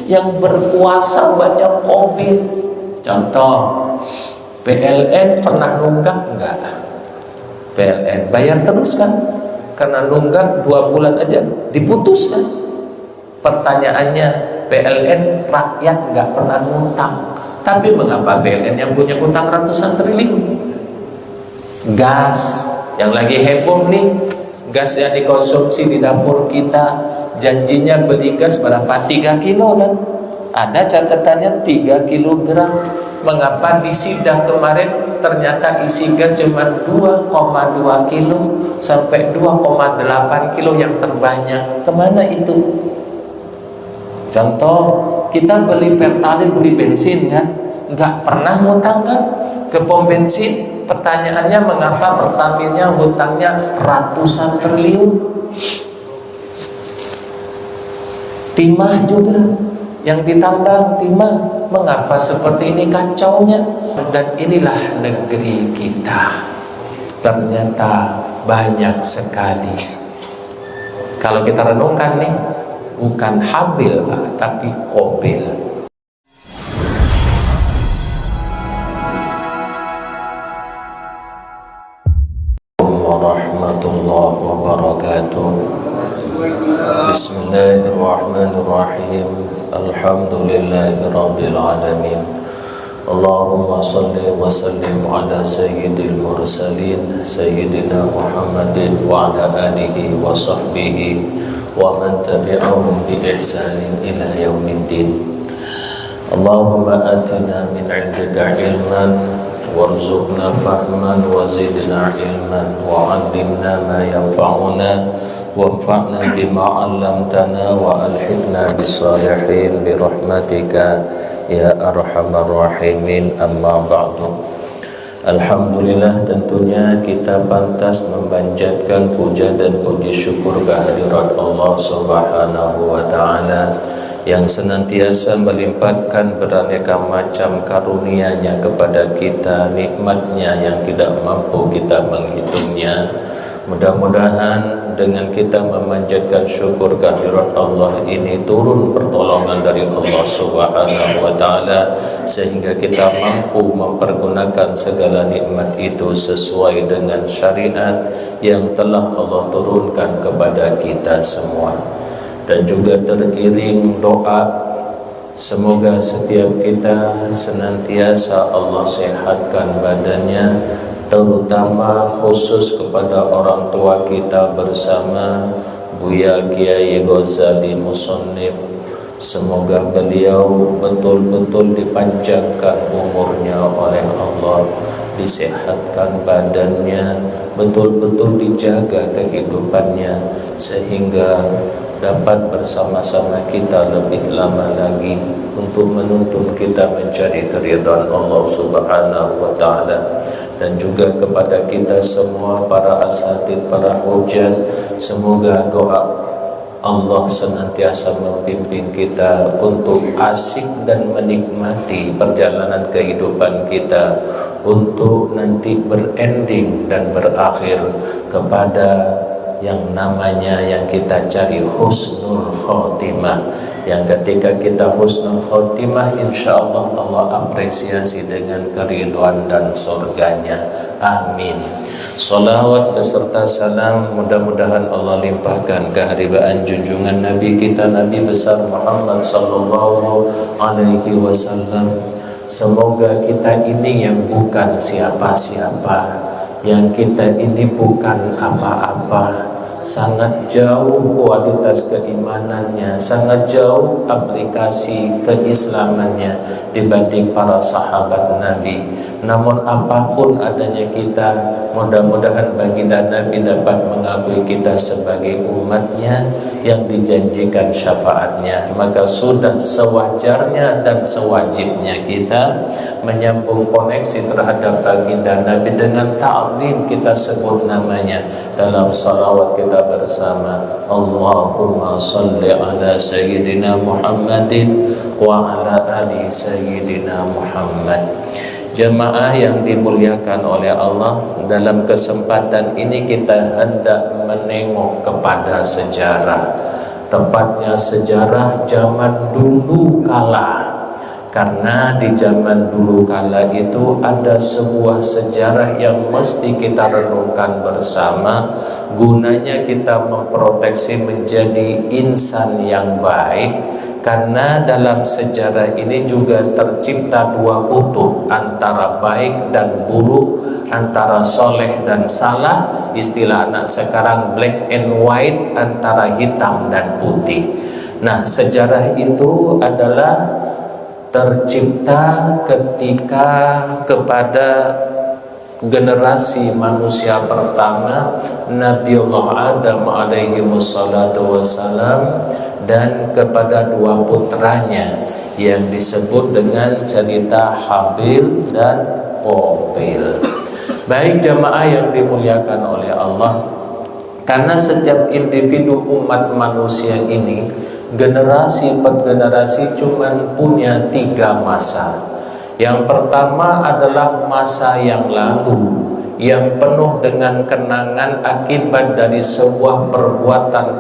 yang berkuasa banyak COVID. Contoh, PLN pernah nunggak enggak? PLN bayar terus kan? Karena nunggak 2 bulan aja diputus kan? Pertanyaannya, PLN rakyat nggak pernah ngutang, tapi mengapa PLN yang punya utang ratusan triliun? Gas yang lagi heboh nih, gas yang dikonsumsi di dapur kita, janjinya beli gas berapa? 3 kilo kan? Ada catatannya 3 kilogram. Mengapa di sidak kemarin ternyata isi gas cuma 2,2 kilo sampai 2,8 kilo yang terbanyak? Kemana itu? Contoh, kita beli Pertalite, beli bensin kan, nggak pernah ngutang kan ke pom bensin. Pertanyaannya, mengapa Pertamina hutangnya ratusan triliun? Timah juga yang ditambang, timah, mengapa seperti ini kacaunya? Dan inilah negeri kita, ternyata banyak sekali. Kalau kita renungkan nih, bukan Habil Pak, tapi Qabil. Warahmatullahi wabarakatuh. Bismillahirrahmanirrahim. Alhamdulillahirabbil alamin. Allahumma shalli wa sallim ala sayyidil mursalin sayyidina Muhammadin wa ala alihi wa sahbihi wa man tabi'ahum bi ihsanin ila yaumiddin. Allahumma atina min 'indika ilman warzuqna fahman wa zidna ilman wa 'allimna ma yanfa'una wanfa'na bima 'allamtana wa alhiqna bis-shalihin bi rahmatika ya arhamar rahimin. Amma ba'du. Alhamdulillah, tentunya kita pantas memanjatkan puja dan puji syukur kehadirat Allah Subhanahu wa ta'ala yang senantiasa melimpahkan beraneka macam karunia-Nya kepada kita, nikmat-Nya yang tidak mampu kita menghitungnya. Mudah-mudahan dengan kita memanjatkan syukur kehadirat Allah ini turun pertolongan dari Allah Subhanahu wa ta'ala sehingga kita mampu mempergunakan segala nikmat itu sesuai dengan syariat yang telah Allah turunkan kepada kita semua. Dan juga teriring doa, semoga setiap kita senantiasa Allah sehatkan badannya, terutama khusus kepada orang tua kita bersama Buya Kiai Ghazali Musannif. Semoga beliau betul-betul dipanjangkan umurnya oleh Allah, disehatkan badannya, betul-betul dijaga kehidupannya sehingga dapat bersama-sama kita lebih lama lagi untuk menuntun kita mencari keridhaan Allah Subhanahu wa ta'ala. Dan juga kepada kita semua para asatidz, para hujjah, semoga doa Allah senantiasa membimbing kita untuk asik dan menikmati perjalanan kehidupan kita, untuk nanti berending dan berakhir kepada yang namanya yang kita cari husnul khotimah, yang ketika kita husnul khotimah insyaallah Allah apresiasi dengan keridhaan dan surganya. Amin. Salawat beserta salam mudah-mudahan Allah limpahkan keharibaan junjungan Nabi kita, Nabi besar Muhammad sallallahu alaihi wasallam. Semoga kita ini yang bukan siapa-siapa, yang kita ini bukan apa-apa, sangat jauh kualitas keimanannya, sangat jauh aplikasi keislamannya dibanding para sahabat Nabi. Namun apapun adanya kita, mudah-mudahan baginda Nabi dapat mengakui kita sebagai umatnya yang dijanjikan syafaatnya. Maka sudah sewajarnya dan sewajibnya kita menyambung koneksi terhadap baginda Nabi dengan ta'zim, kita sebut namanya dalam salawat kita bersama. Allahumma salli ala sayyidina Muhammadin wa ala ali sayyidina Muhammad. Jemaah yang dimuliakan oleh Allah, dalam kesempatan ini kita hendak menengok kepada sejarah. tepatnya sejarah zaman dulu kala. Karena di zaman dulu kala itu ada sebuah sejarah yang mesti kita renungkan bersama, gunanya kita memproteksi menjadi insan yang baik. Karena dalam sejarah ini juga tercipta dua kutub, antara baik dan buruk, antara soleh dan salah, istilah anak sekarang black and white, antara hitam dan putih. Nah, sejarah itu adalah tercipta ketika kepada generasi manusia pertama Nabiullah Adam alaihi wassalatu wassalam, dan kepada dua putranya yang disebut dengan cerita Habil dan Qabil. Baik jamaah yang dimuliakan oleh Allah, karena setiap individu umat manusia ini generasi per generasi cuman punya 3 masa. Yang pertama adalah masa yang lalu, yang penuh dengan kenangan akibat dari sebuah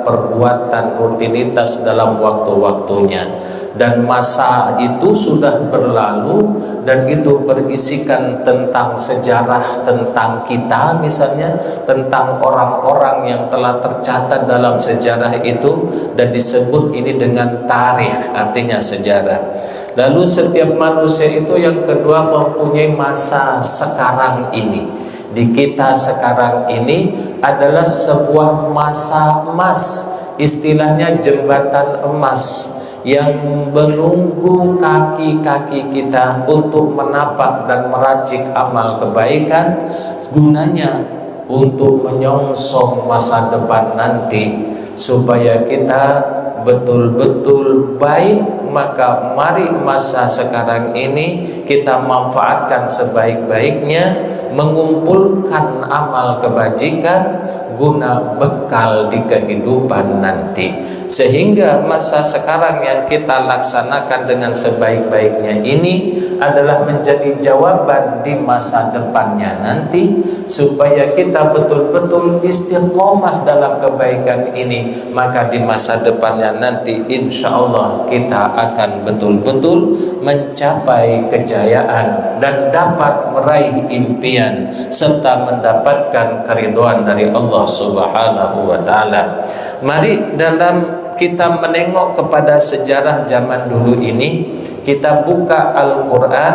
perbuatan rutinitas dalam waktu-waktunya. Dan masa itu sudah berlalu, dan itu berisikan tentang sejarah tentang kita, misalnya tentang orang-orang yang telah tercatat dalam sejarah itu, dan disebut ini dengan tarikh, artinya sejarah. Lalu setiap manusia itu yang kedua mempunyai masa sekarang ini. Di kita sekarang ini adalah sebuah masa emas, istilahnya jembatan emas, yang menunggu kaki-kaki kita untuk menapak dan meracik amal kebaikan, gunanya untuk menyongsong masa depan nanti supaya kita betul-betul baik. Maka mari masa sekarang ini kita manfaatkan sebaik-baiknya, mengumpulkan amal kebajikan guna bekal di kehidupan nanti, sehingga masa sekarang yang kita laksanakan dengan sebaik-baiknya ini adalah menjadi jawaban di masa depannya nanti, supaya kita betul-betul istiqomah dalam kebaikan ini. Maka di masa depannya nanti insya Allah kita akan betul-betul mencapai kejayaan dan dapat meraih impian serta mendapatkan keridhaan dari Allah Subhanahu wa ta'ala. Mari dalam kita menengok kepada sejarah zaman dulu ini, kita buka Al-Quran,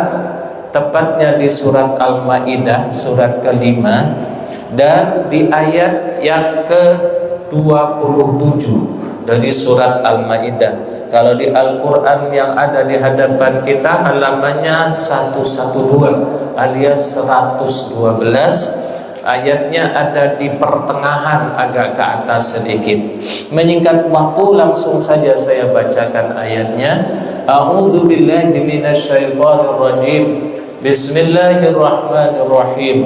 tepatnya di surat Al-Ma'idah surat ke-5 dan di ayat yang ke-27 dari surat Al-Ma'idah. Kalau di Al-Quran yang ada di hadapan kita halamannya 112 alias 112, ayatnya ada di pertengahan agak ke atas sedikit. Menyingkat waktu langsung saja saya bacakan ayatnya. A'udzu billahi minasyaitonir rajim. Bismillahirrahmanirrahim.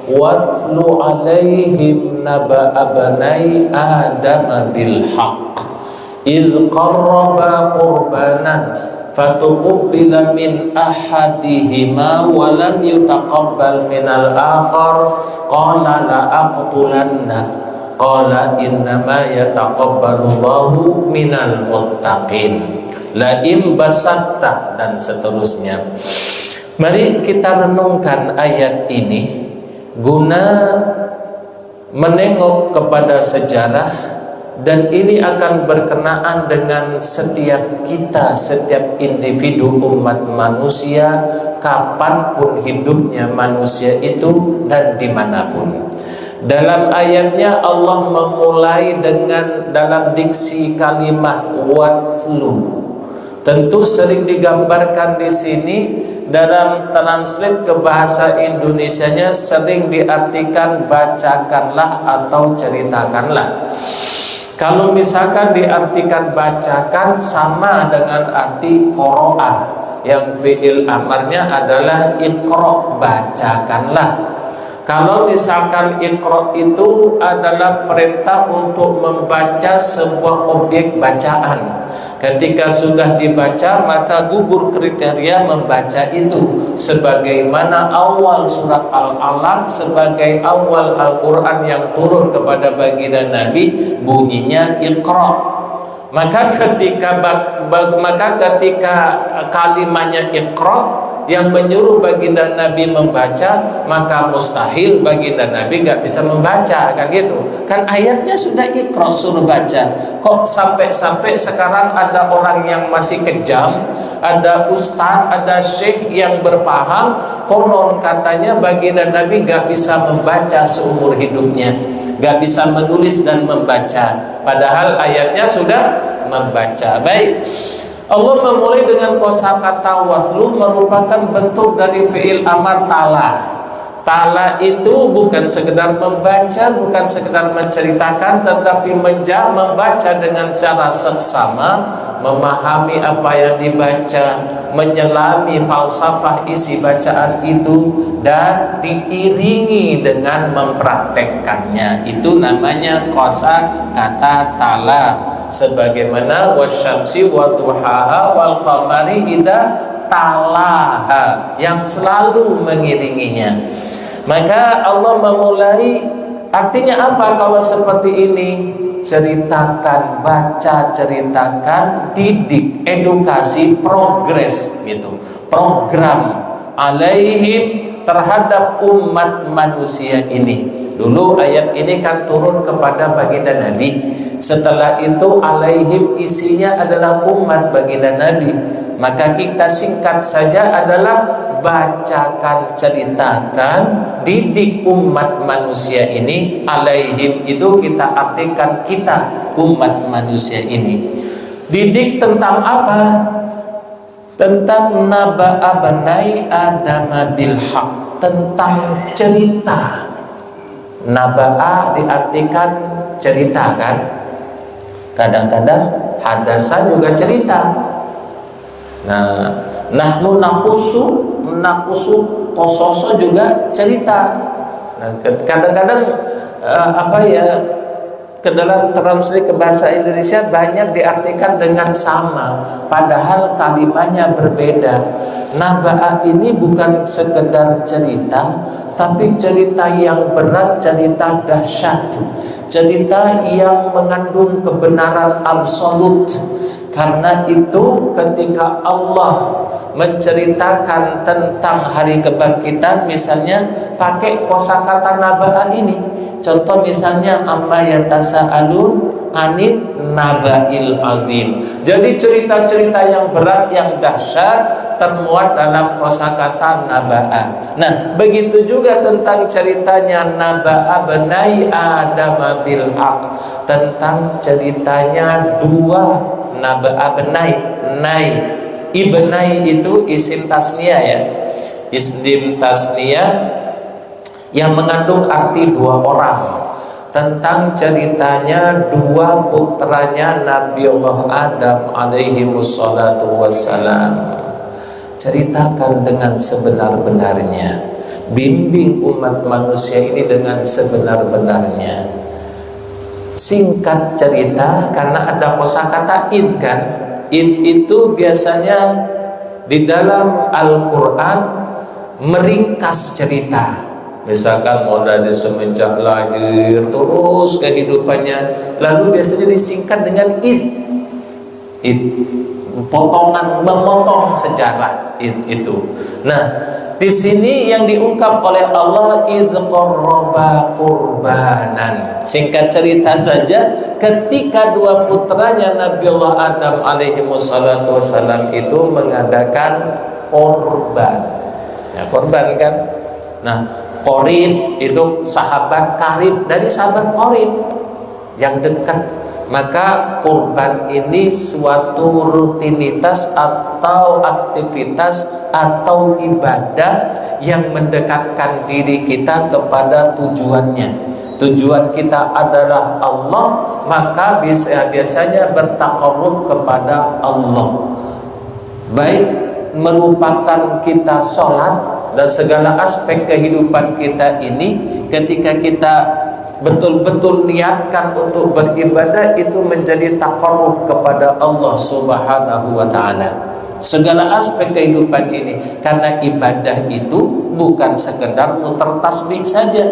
Watlu 'alaihim naba'a banai Adam bil haqq idz qarraba qurbanan fatuqbila min ahadihima wa lam yutaqabbal minal akhar qala la aqtulannak qala innama yataqabbalullahu minal muttaqin la im basatta, dan seterusnya. Mari kita renungkan ayat ini guna menengok kepada sejarah, dan ini akan berkenaan dengan setiap kita, setiap individu umat manusia, kapanpun hidupnya manusia itu dan dimanapun. Dalam ayatnya Allah memulai dengan dalam diksi kalimah watlu. Tentu sering digambarkan di sini dalam translate ke bahasa Indonesianya sering diartikan bacakanlah atau ceritakanlah. Kalau misalkan diartikan bacakan sama dengan arti qoro'ah, yang fi'il amarnya adalah iqro', bacakanlah. Kalau misalkan iqro' itu adalah perintah untuk membaca sebuah objek bacaan. Ketika sudah dibaca maka gugur kriteria membaca itu, sebagaimana awal surat Al-Alaq sebagai awal Al-Quran yang turun kepada baginda Nabi bunyinya Iqra. Maka ketika kalimatnya Iqra yang menyuruh baginda Nabi membaca, maka mustahil baginda Nabi nggak bisa membaca, kan gitu kan. Ayatnya sudah Iqra, suruh baca. Kok sampai sekarang ada orang yang masih kejam, ada ustaz, ada syekh yang berpaham konon katanya baginda Nabi nggak bisa membaca seumur hidupnya, nggak bisa menulis dan membaca, padahal ayatnya sudah membaca. Baik, Allah memulai dengan kosakata watlu, merupakan bentuk dari fi'il amar tala. Tala itu bukan sekedar membaca, bukan sekedar menceritakan, tetapi membaca dengan cara seksama, memahami apa yang dibaca, menyelami falsafah isi bacaan itu, dan diiringi dengan mempraktekkannya. Itu namanya kosakata tala. Sebagaimana wasyamsi wa duhaha wal qamari idza talaha, yang selalu mengiringinya. Maka Allah memulai, artinya apa kalau seperti ini? Ceritakan, baca, ceritakan, didik, edukasi, progres gitu. Program alaihim, terhadap umat manusia ini. Dulu ayat ini kan turun kepada baginda Nabi. Setelah itu alaihim isinya adalah umat baginda Nabi. Maka kita singkat saja adalah bacakan, ceritakan, didik umat manusia ini. Alaihim itu kita artikan kita, umat manusia ini. Didik tentang apa? Tentang naba'a banai Adam bil haq, tentang cerita. Naba'a diartikan cerita kan. Kadang-kadang hadasa juga cerita. Nah, nahnu naqusu qososo juga cerita. Nah, kadang-kadang ke dalam translate ke bahasa Indonesia banyak diartikan dengan sama, padahal kalimatnya berbeda. Naba'a ini bukan sekedar cerita, tapi cerita yang berat, cerita dahsyat, cerita yang mengandung kebenaran absolut. Karena itu ketika Allah menceritakan tentang hari kebangkitan, misalnya pakai kosakata naba'a ini. Contoh misalnya amma yatasaalun anil naba'il azim. Jadi cerita-cerita yang berat, yang dahsyat termuat dalam kosakata naba'a. Nah, begitu juga tentang ceritanya naba'a benai Adam bil haq, tentang ceritanya dua naba'a benai. Ibnai itu isim tasniyah ya. Isim tasniyah yang mengandung arti dua orang, tentang ceritanya dua putranya Nabi Allah Adam alaihi wassalatu wassalam. Ceritakan dengan sebenar-benarnya, bimbing umat manusia ini dengan sebenar-benarnya. Singkat cerita, karena ada kosakata id kan. Id itu biasanya di dalam Al-Quran meringkas cerita. Misalkan mau dari semenjak lahir terus kehidupannya, lalu biasanya disingkat dengan id, potongan, memotong sejarah itu. Nah, di sini yang diungkap oleh Allah idz qarraba qurbanan. Singkat cerita saja, ketika dua putranya Nabi Allah Adam alaihi wassalatu wassalam itu mengadakan korban. Ya, korban kan. Nah, Qorib itu sahabat karib dari sahabat Qorib yang dekat. Maka kurban ini suatu rutinitas atau aktivitas atau ibadah yang mendekatkan diri kita kepada tujuannya. Tujuan kita adalah Allah, maka biasanya bertaqarrub kepada Allah. Baik merupakan kita sholat dan segala aspek kehidupan kita ini, ketika kita betul-betul niatkan untuk beribadah, itu menjadi taqarrub kepada Allah Subhanahu wa ta'ala. segala aspek kehidupan ini. Karena ibadah itu bukan sekedar muter tasbih saja,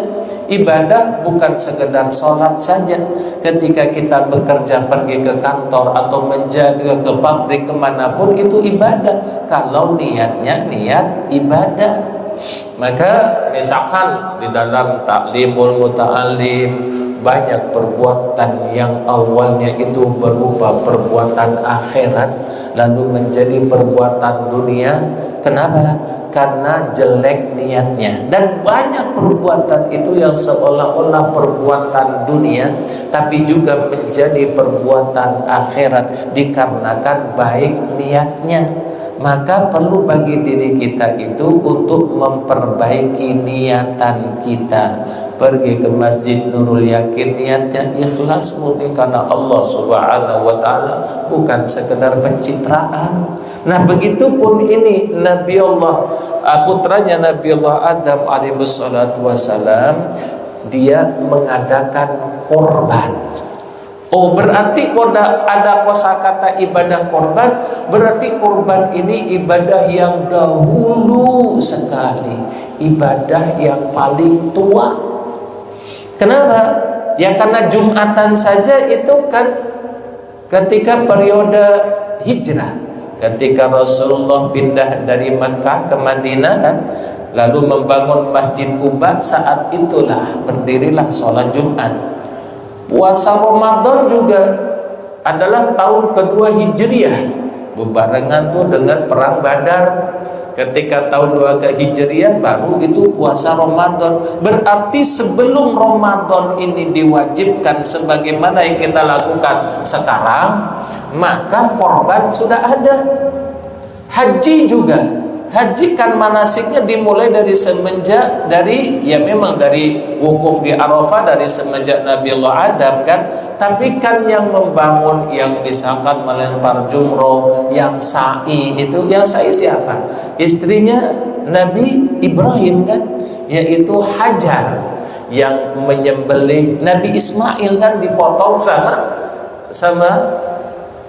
ibadah bukan sekedar sholat saja. Ketika kita bekerja, pergi ke kantor atau menjaga ke pabrik, kemanapun, itu ibadah kalau niatnya niat ibadah. Maka misalkan di dalam taklimul muta'alim banyak perbuatan yang awalnya itu berupa perbuatan akhirat lalu menjadi perbuatan dunia. Kenapa? Karena jelek niatnya. Dan banyak perbuatan itu yang seolah-olah perbuatan dunia tapi juga menjadi perbuatan akhirat dikarenakan baik niatnya. Maka perlu bagi diri kita itu untuk memperbaiki niatan kita. Pergi ke Masjid Nurul Yakin, niatnya ikhlas murni karena Allah Subhanahu wa taala, bukan sekedar pencitraan. Nah, begitupun ini Nabi Allah, putranya Nabi Allah Adam alaihi wassalatu wassalam, dia mengadakan korban. Oh, berarti kalau ada kosakata ibadah korban, berarti korban ini ibadah yang dahulu sekali, ibadah yang paling tua. Kenapa? Ya karena Jumatan saja itu kan ketika periode hijrah, ketika Rasulullah pindah dari Makkah ke Madinah kan, lalu membangun Masjid Quba, saat itulah berdirilah sholat Jumat. Puasa Ramadan juga adalah tahun kedua Hijriah, berbarengan tuh dengan perang Badar. Ketika tahun 2 Hijriah baru itu puasa Ramadan. Berarti sebelum Ramadan ini diwajibkan sebagaimana yang kita lakukan sekarang, maka korban sudah ada. Haji juga, haji kan manasiknya dimulai dari semenjak ya memang dari wukuf di Arafah, dari semenjak Nabi Allah Adam kan. Tapi kan yang membangun, yang misalkan melempar jumroh, yang sa'i itu, yang sa'i siapa? Istrinya Nabi Ibrahim kan, yaitu Hajar. Yang menyembelih Nabi Ismail kan dipotong sama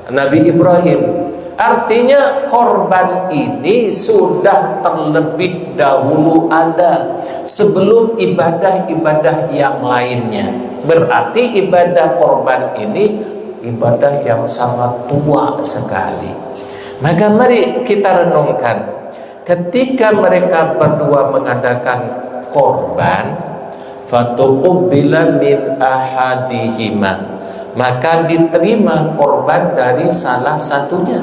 Nabi Ibrahim. Artinya korban ini sudah terlebih dahulu ada sebelum ibadah-ibadah yang lainnya. Berarti ibadah korban ini ibadah yang sangat tua sekali. Maka mari kita renungkan, ketika mereka berdua mengadakan korban, fatuqubila min ahadihima, maka diterima korban dari salah satunya.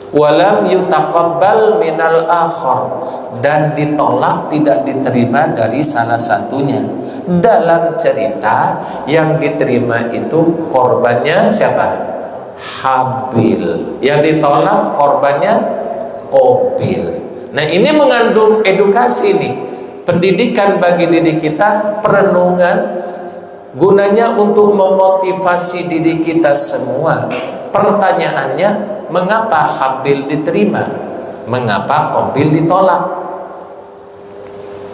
Walam yutaqabbal minal akhar, dan ditolak, tidak diterima dari salah satunya. Dalam cerita yang diterima itu korbannya siapa? Habil. Yang ditolak korbannya Qabil. Nah, ini mengandung edukasi nih, pendidikan bagi diri kita, perenungan, gunanya untuk memotivasi diri kita semua. Pertanyaannya, mengapa Habil diterima? Mengapa Qabil ditolak?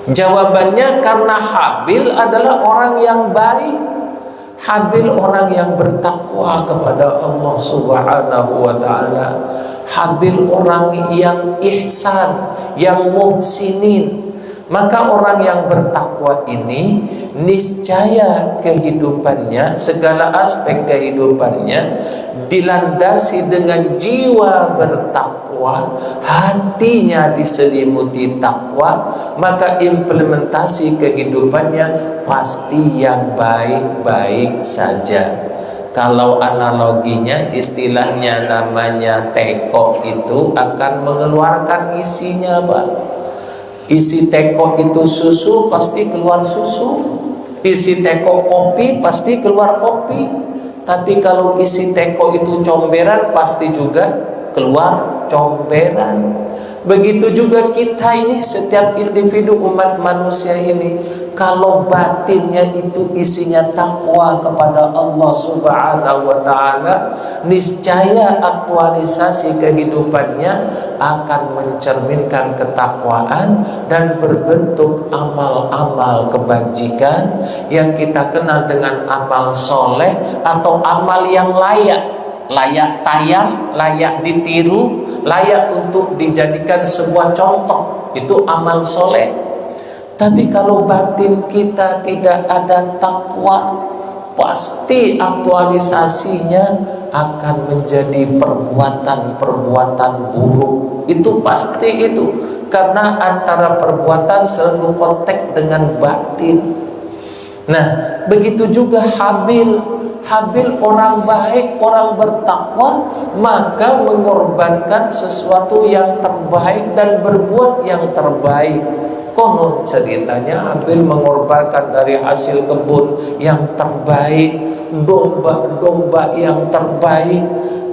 Jawabannya karena Habil adalah orang yang baik. Habil orang yang bertakwa kepada Allah Subhanahu wa taala. Habil orang yang ihsan, yang muhsinin. Maka orang yang bertakwa ini niscaya kehidupannya, segala aspek kehidupannya dilandasi dengan jiwa bertakwa, hatinya diselimuti takwa, maka implementasi kehidupannya pasti yang baik-baik saja. Kalau analoginya, istilahnya namanya teko itu akan mengeluarkan isinya, Pak. Isi teko itu susu, pasti keluar susu. Isi teko kopi, pasti keluar kopi. Tapi kalau isi teko itu comberan, pasti juga keluar comberan. Begitu juga kita ini, setiap individu umat manusia ini, kalau batinnya itu isinya takwa kepada Allah Subhanahu wa taala, niscaya aktualisasi kehidupannya akan mencerminkan ketakwaan dan berbentuk amal-amal kebajikan yang kita kenal dengan amal soleh atau amal yang layak. layak tayang, layak ditiru, layak untuk dijadikan sebuah contoh. Itu amal soleh. Tapi kalau batin kita tidak ada takwa, pasti aktualisasinya akan menjadi perbuatan-perbuatan buruk. Itu pasti itu. Karena antara perbuatan selalu kontak dengan batin. Nah, begitu juga Habil. Habil orang baik, orang bertakwa, maka mengorbankan sesuatu yang terbaik dan berbuat yang terbaik. Konon ceritanya Habil mengorbankan dari hasil kebun yang terbaik, domba-domba yang terbaik.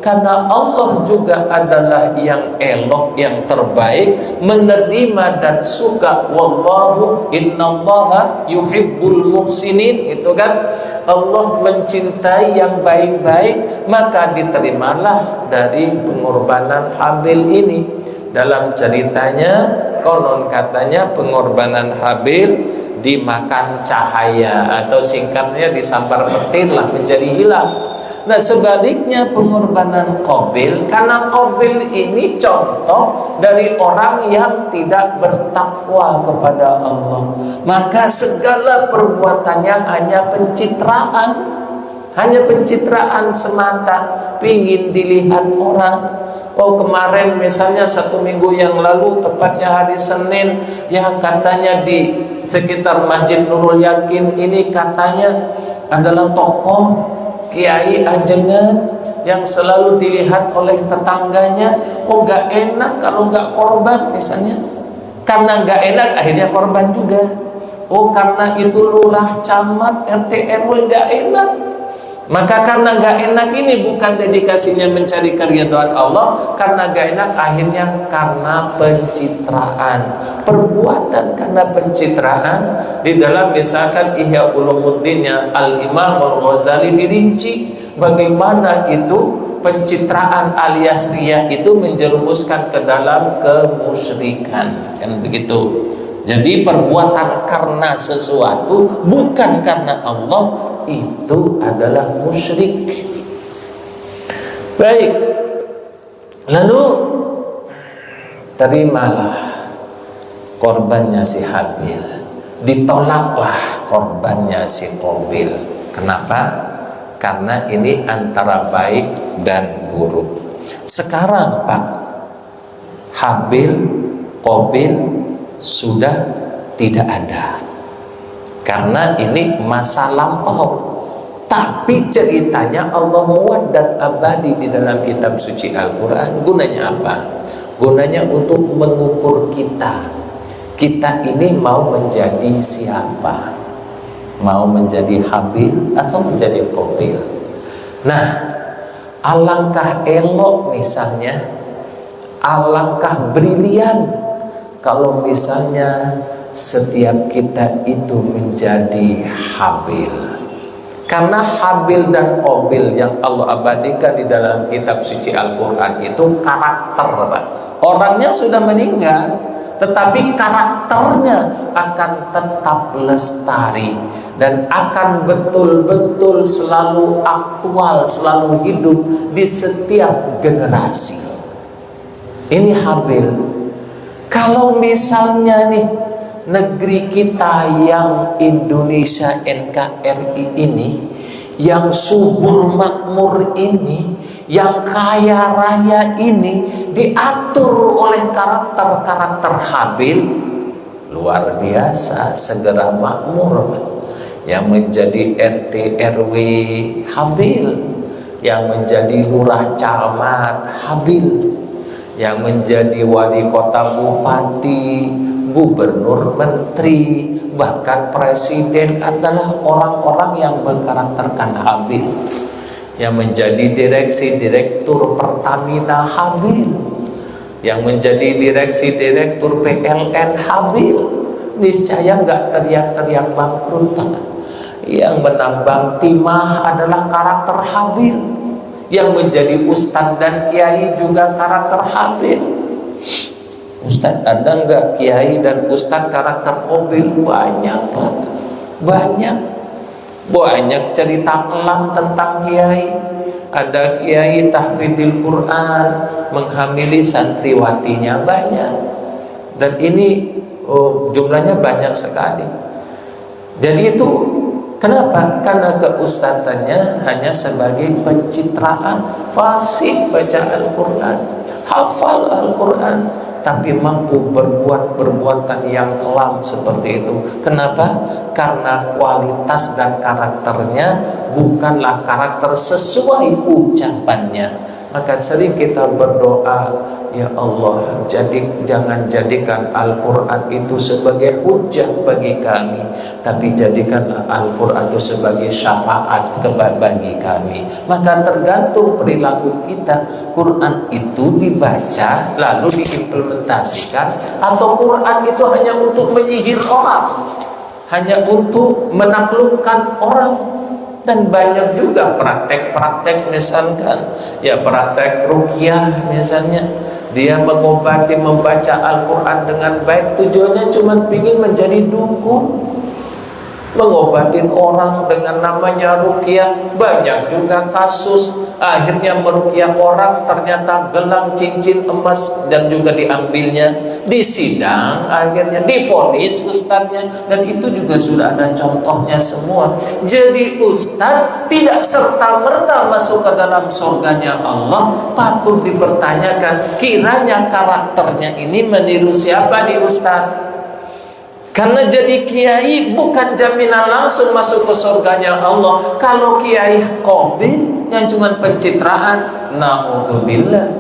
Karena Allah juga adalah yang elok, yang terbaik, menerima dan suka. Wallahu innallaha yuhibbul muhsinin. Itu kan, Allah mencintai yang baik-baik, maka diterimalah dari pengorbanan Habil ini. Dalam ceritanya, konon katanya pengorbanan Habil dimakan cahaya, atau singkatnya disambar petir lah, menjadi hilang. Nah, sebaliknya pengorbanan Qabil, karena Qabil ini contoh dari orang yang tidak bertakwa kepada Allah, maka segala perbuatannya hanya pencitraan, hanya pencitraan semata, pingin dilihat orang. Oh, kemarin misalnya 1 minggu yang lalu, tepatnya hari Senin, ya katanya di sekitar Masjid Nurul Yakin ini katanya adalah tokoh Kiai ajengan yang selalu dilihat oleh tetangganya. Oh, gak enak kalau gak korban misalnya. Karena gak enak akhirnya korban juga. Oh, karena itu lurah, camat, RT, RW gak enak. Maka karena gak enak ini bukan dedikasinya mencari keridhaan Allah, karena gak enak akhirnya karena pencitraan. Perbuatan karena pencitraan. Di dalam misalkan Ihya Ulumuddinnya Al-Imam Al-Ghazali dirinci bagaimana itu pencitraan alias riya itu menjerumuskan ke dalam kemusyrikan, kan begitu. Jadi perbuatan karena sesuatu bukan karena Allah, itu adalah musyrik. Baik, lalu terimalah korbannya si Habil, ditolaklah korbannya si Qabil. Kenapa? Karena ini antara baik dan buruk. Sekarang Pak, Habil, Qabil sudah tidak ada, karena ini masa lampau. Tapi ceritanya Allah muat dan abadi di dalam kitab suci Al-Quran. Gunanya apa? Gunanya untuk mengukur kita ini mau menjadi siapa? Mau menjadi Habil atau menjadi Qabil? Nah, alangkah elok misalnya, alangkah brilian kalau misalnya setiap kita itu menjadi Habil. Karena Habil dan Qabil yang Allah abadikan di dalam kitab suci Al-Quran itu karakter, Pak. Orangnya sudah meninggal, tetapi karakternya akan tetap lestari dan akan betul-betul selalu aktual, selalu hidup di setiap generasi. Ini Habil. Kalau misalnya nih negeri kita yang Indonesia NKRI ini, yang subur makmur ini, yang kaya raya ini diatur oleh karakter-karakter Habil, luar biasa, segera makmur. Yang menjadi RT RW Habil, yang menjadi lurah camat Habil, yang menjadi wali kota, bupati, gubernur, menteri, bahkan presiden adalah orang-orang yang berkarakterkan Habil. Yang menjadi direktur Pertamina Habil, yang menjadi direktur PLN Habil. Niscaya nggak teriak-teriak bangkrut. Yang menambang timah adalah karakter Habil. Yang menjadi ustadz dan kiai juga karakter Habil. Ustadz ada nggak kiai dan ustadz karakter Qabil? Banyak Pak, banyak cerita kelam tentang kiai. ada kiai tahfidzil Quran menghamili santriwatinya banyak, dan ini jumlahnya banyak sekali. Jadi itu kenapa? Karena keustatannya hanya sebagai pencitraan, fasih baca Al-Quran, hafal Al-Quran, tapi mampu berbuat perbuatan yang kelam seperti itu. Kenapa? Karena kualitas dan karakternya bukanlah karakter sesuai ucapannya. Maka sering kita berdoa, ya Allah, jangan jadikan Al-Quran itu sebagai hujah bagi kami, tapi jadikanlah Al-Quran itu sebagai syafaat bagi kami. Maka tergantung perilaku kita, Quran itu dibaca lalu diimplementasikan, atau Quran itu hanya untuk menyihir orang, hanya untuk menaklukkan orang. Dan banyak juga praktek-praktek, misalkan ya praktek ruqyah misalnya, dia mengobati, membaca Al-Quran dengan baik, tujuannya cuma ingin menjadi dukun, mengobatin orang dengan namanya ruqyah. Banyak juga kasus akhirnya meruqyah orang, ternyata gelang cincin emas dan juga diambilnya, di sidang akhirnya divonis ustadznya, dan itu juga sudah ada contohnya semua. Jadi ustadz tidak serta-merta masuk ke dalam surganya Allah. Patut dipertanyakan, kiranya karakternya ini meniru siapa di ustadz? Karena jadi kiai bukan jaminan langsung masuk ke surganya Allah. Kalau kiai qabil yang cuma pencitraan, naudzubillah.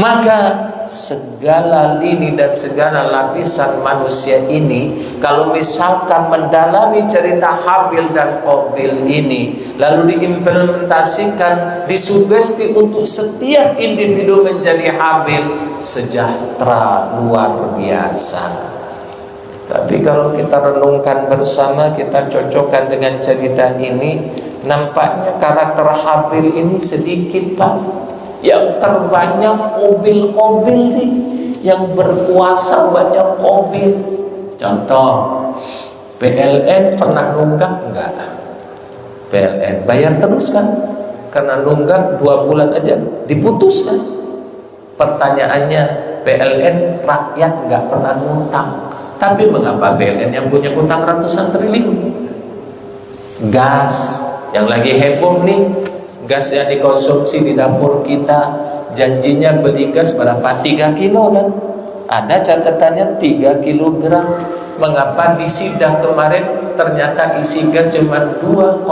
Maka segala lini dan segala lapisan manusia ini, kalau misalkan mendalami cerita Habil dan Qabil ini, lalu diimplementasikan, disugesti untuk setiap individu menjadi Habil, sejahtera luar biasa. Tapi kalau kita renungkan bersama, kita cocokkan dengan cerita ini, nampaknya karakter Habil ini sedikit, Pak. Yang terbanyak Qabil nih, yang berkuasa banyak Qabil. Contoh, PLN pernah nunggak? Enggak. PLN bayar terus kan? Karena nunggak 2 bulan aja diputuskan. Pertanyaannya, PLN rakyat nggak pernah ngutang. Tapi mengapa PLN yang punya utang ratusan triliun? Gas yang lagi heboh nih, gas yang dikonsumsi di dapur kita, janjinya beli gas berapa? 3 kilo kan? Ada catatannya 3 kilogram. Mengapa di sidang kemarin ternyata isi gas cuma 2,2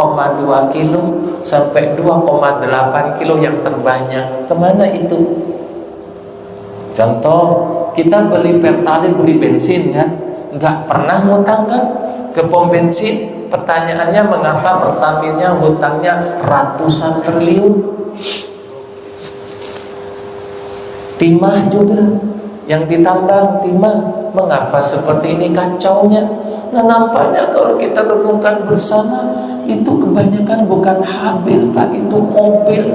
kilo sampai 2,8 kilo yang terbanyak? Kemana itu? Contoh, kita beli Pertalite, beli bensin kan, nggak pernah ngutang kan ke pom bensin. Pertanyaannya, mengapa Pertamina hutangnya ratusan triliun? Timah juga yang ditambang, timah, mengapa seperti ini kacaunya? Nah, nampaknya kalau kita renungkan bersama, itu kebanyakan bukan Habil, Pak, itu Qabil.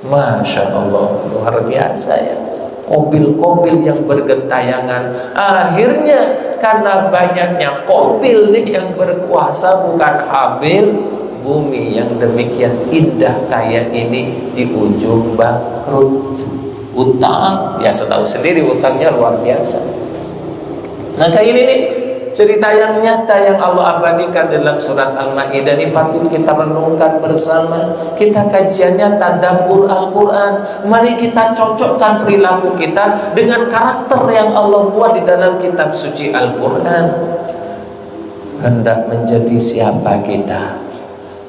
Masya Allah, luar biasa ya. Qabil yang bergentayangan. Akhirnya karena banyaknya Qabil nih yang berkuasa, bukan Habil, bumi yang demikian indah kaya ini di ujung bangkrut. Utang, ya setahu sendiri utangnya luar biasa. Nah, kayak ini nih cerita yang nyata yang Allah abadikan dalam surat Al-Maidah ini, patut kita renungkan bersama. Kita kajiannya tadabbur Al-Quran. Mari kita cocokkan perilaku kita dengan karakter yang Allah buat di dalam kitab suci Al-Quran. Hendak menjadi siapa kita?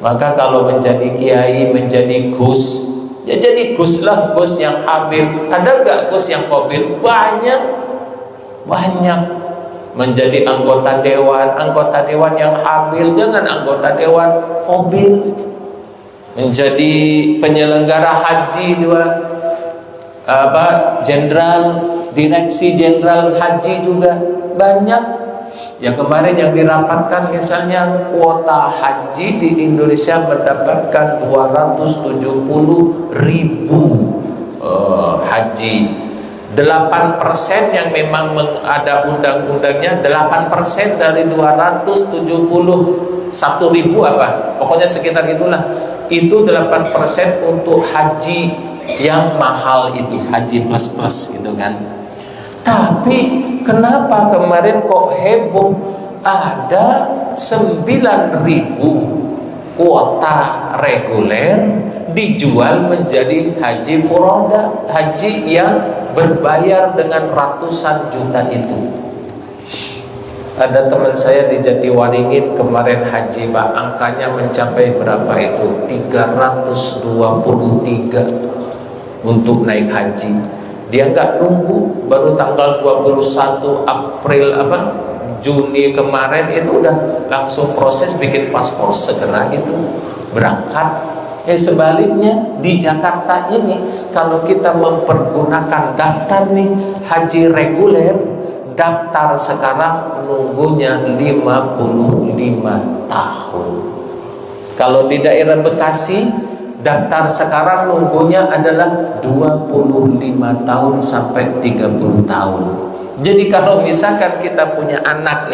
Maka kalau menjadi kiai, menjadi gus, ya jadi gus lah, gus yang Habil. Ada gak gus yang Qabil? Banyak. Menjadi anggota dewan yang Habil, jangan anggota dewan Qabil. Menjadi penyelenggara haji jenderal, direksi jenderal haji juga banyak. Yang kemarin yang dirapatkan misalnya kuota haji di Indonesia mendapatkan 270.000 haji. 8% yang memang ada undang-undangnya, 8% dari 271.000 apa, pokoknya sekitar itulah, itu 8% untuk haji yang mahal itu, haji plus plus gitu kan. Tapi kenapa kemarin kok heboh ada 9.000 kuota reguler dijual menjadi haji furoda, haji yang berbayar dengan ratusan juta itu. Ada teman saya di Jatiwaringin kemarin haji, Pak, angkanya mencapai berapa itu? 323 untuk naik haji. Dia nggak nunggu, baru tanggal 21 April Juni kemarin itu udah langsung proses bikin paspor, segera itu berangkat. Sebaliknya di Jakarta ini, kalau kita mempergunakan daftar nih haji reguler, daftar sekarang nunggunya 55 tahun. Kalau di daerah Bekasi, daftar sekarang nunggunya adalah 25 tahun sampai 30 tahun. Jadi kalau misalkan kita punya anak,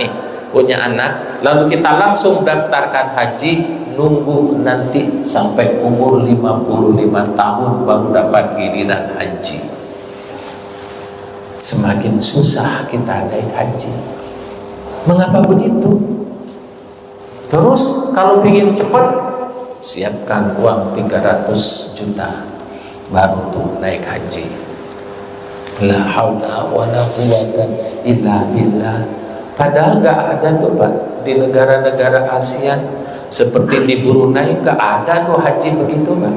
lalu kita langsung daftarkan haji, nunggu nanti sampai umur 55 tahun baru dapat giliran haji. Semakin susah kita naik haji. Mengapa begitu? Terus kalau ingin cepat, siapkan uang 300 juta baru tuh naik haji. La haula wala quwwata illa billah. Padahal nggak ada tuh, Pak, di negara-negara ASEAN seperti di Brunei nggak ada tuh haji begitu, Pak.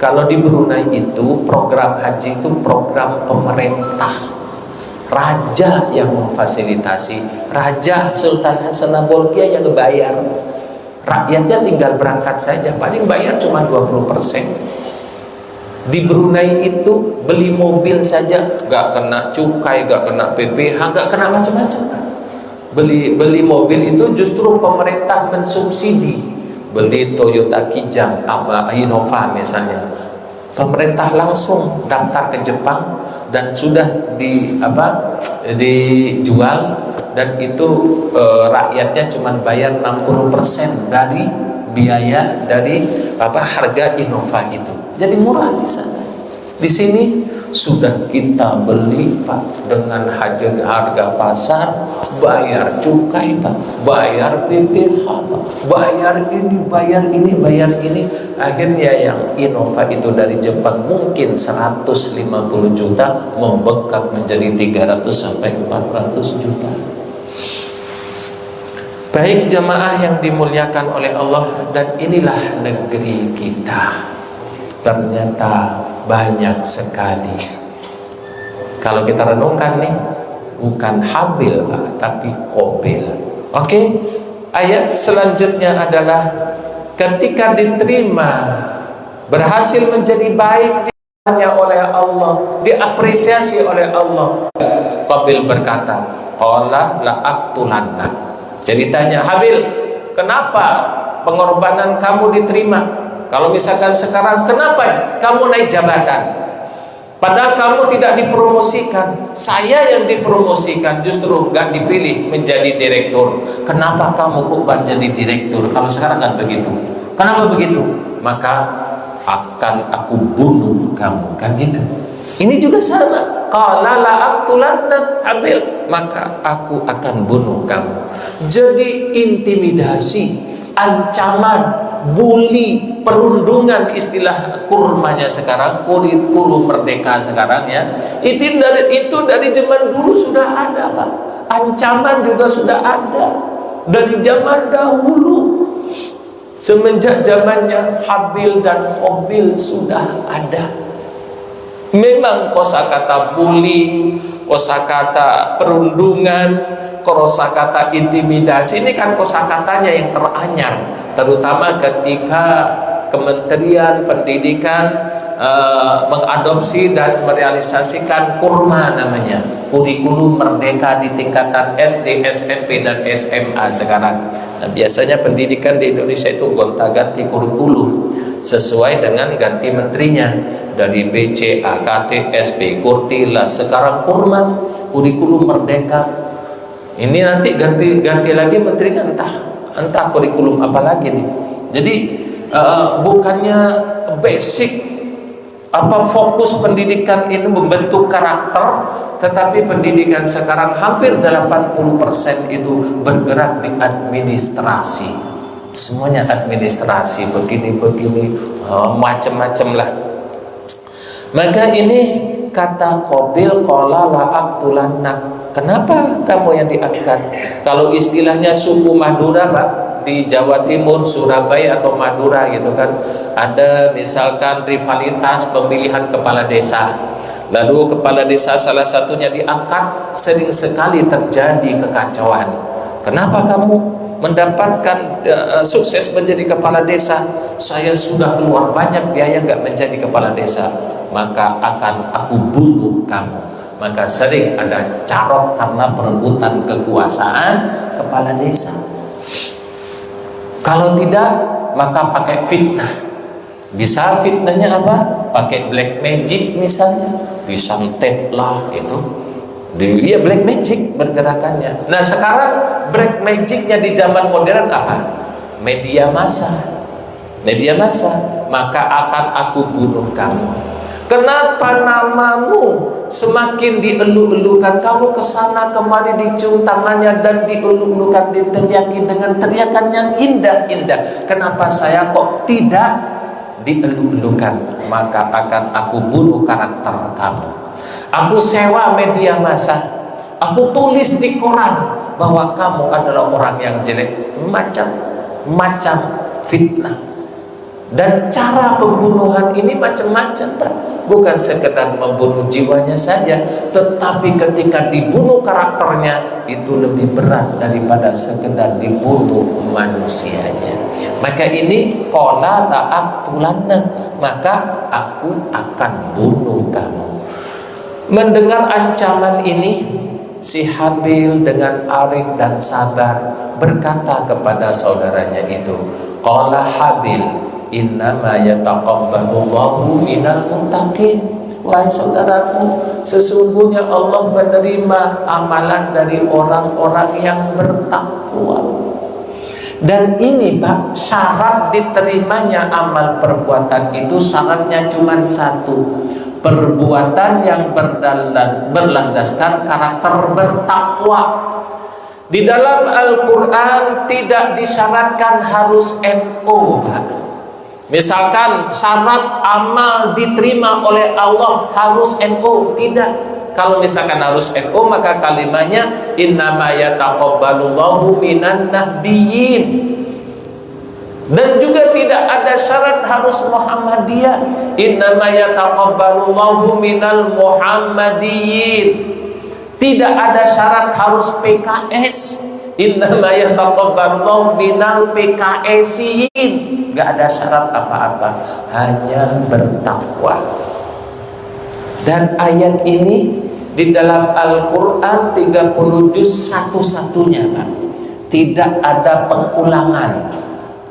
Kalau di Brunei itu program haji itu program pemerintah. Raja yang memfasilitasi, Raja Sultan Hassanal Bolkiah yang bayar. Rakyatnya tinggal berangkat saja, paling bayar cuma 20%. Di Brunei itu beli mobil saja nggak kena cukai, nggak kena PPh, nggak kena macam-macam. Beli mobil itu justru pemerintah mensubsidi. Beli Toyota Kijang, Innova misalnya, pemerintah langsung daftar ke Jepang dan sudah dijual, dan itu rakyatnya cuma bayar 60% dari biaya dari harga Innova itu. Jadi murah di sana. Di sini sudah kita beli, Pak, dengan harga pasar, bayar cukai, Pak, bayar PPh, Pak, bayar ini, bayar ini, bayar ini. Akhirnya yang Innova itu dari Jepang mungkin 150 juta membengkak menjadi 300 sampai 400 juta. Baik jamaah yang dimuliakan oleh Allah, dan inilah negeri kita. Ternyata banyak sekali. Kalau kita renungkan nih, bukan Habil, Pak, tapi Qabil. Oke? Ayat selanjutnya adalah ketika diterima, berhasil menjadi baik oleh Allah, diapresiasi oleh Allah, Qabil berkata, qala la aqtulanna. Jadi tanya, Habil, kenapa pengorbanan kamu diterima? Kalau misalkan sekarang, kenapa kamu naik jabatan? Padahal kamu tidak dipromosikan, saya yang dipromosikan, justru gak dipilih menjadi direktur. Kenapa kamu kok jadi direktur? Kalau sekarang kan begitu. Kenapa begitu? Maka akan aku bunuh kamu, kan gitu. Ini juga sama. Qala la aqtulanna Habil, maka aku akan bunuh kamu. Jadi intimidasi, ancaman, bully, perundungan, istilah kurmanya sekarang, kurikulum merdeka sekarang ya, itu dari zaman dulu sudah ada, Pak. Ancaman juga sudah ada dari zaman dahulu. Semenjak zamannya Habil dan Qabil sudah ada. Memang kosakata bullying, kosakata perundungan, kosakata intimidasi ini kan kosakatanya yang teranyar, terutama ketika Kementerian Pendidikan mengadopsi dan merealisasikan kurma, namanya kurikulum merdeka di tingkatan SD, SMP, dan SMA sekarang. Nah, biasanya pendidikan di Indonesia itu gonta-ganti kurikulum sesuai dengan ganti menterinya, dari BC, AKT, SB, Kurtila, sekarang kurma, kurikulum merdeka. Ini nanti ganti lagi menterinya, entah kurikulum apa lagi nih. Jadi bukannya basic fokus pendidikan ini membentuk karakter, tetapi pendidikan sekarang hampir 80% itu bergerak di administrasi. Semuanya administrasi, begini macam-macam lah. Maka ini kata Qabil, qala la aqtulannak. Kenapa kamu yang diangkat? Kalau istilahnya suku Madura, Pak, di Jawa Timur, Surabaya atau Madura gitu kan, ada misalkan rivalitas pemilihan kepala desa. Lalu kepala desa salah satunya diangkat, sering sekali terjadi kekacauan. Kenapa kamu mendapatkan sukses menjadi kepala desa? Saya sudah keluar banyak biaya nggak menjadi kepala desa, maka akan aku bunuh kamu. Maka sering ada carok karena perebutan kekuasaan kepala desa. Kalau tidak, maka pakai fitnah. Bisa fitnahnya apa? Pakai black magic misalnya, disantet lah itu. Dia black magic bergerakannya. Nah sekarang black magicnya di zaman modern apa? Media massa. Media massa. Maka akan aku bunuh kamu. Kenapa namamu semakin dielu-elukan? Kamu kesana kemari dicium tangannya dan dielu-elukan, diteriaki dengan teriakan yang indah-indah. Kenapa saya kok tidak dielu-elukan? Maka akan aku bunuh karakter kamu. Aku sewa media massa, aku tulis di koran bahwa kamu adalah orang yang jelek. Macam-macam fitnah. Dan cara pembunuhan ini macam-macam, Pak. Bukan sekedar membunuh jiwanya saja, tetapi ketika dibunuh karakternya itu lebih berat daripada sekedar dibunuh manusianya. Maka ini qala la aqtulannak, maka aku akan bunuh kamu. Mendengar ancaman ini, si Habil dengan arif dan sabar berkata kepada saudaranya itu, qala Habil, innama yataqabbalullahu minal muttaqin. Wahai saudaraku, sesungguhnya Allah menerima amalan dari orang-orang yang bertakwa. Dan ini Pak, syarat diterimanya amal perbuatan itu syaratnya cuma satu, perbuatan yang berlandaskan karakter bertakwa. Di dalam Al-Quran tidak disyaratkan harus NU, Pak. Misalkan syarat amal diterima oleh Allah harus NU, tidak. Kalau misalkan harus NU, maka kalimatnya innama yataqabbalullahu minan nabiyyin. Dan juga tidak ada syarat harus Muhammadiyah, innama yataqabbalullahu minal muhammadiyyin. Tidak ada syarat harus PKS, innama yataqabbalullahu minal PKSiyin. Gak ada syarat apa-apa, hanya bertakwa. Dan ayat ini di dalam Al-Quran 30 juz satu-satunya, Pak. Tidak ada pengulangan,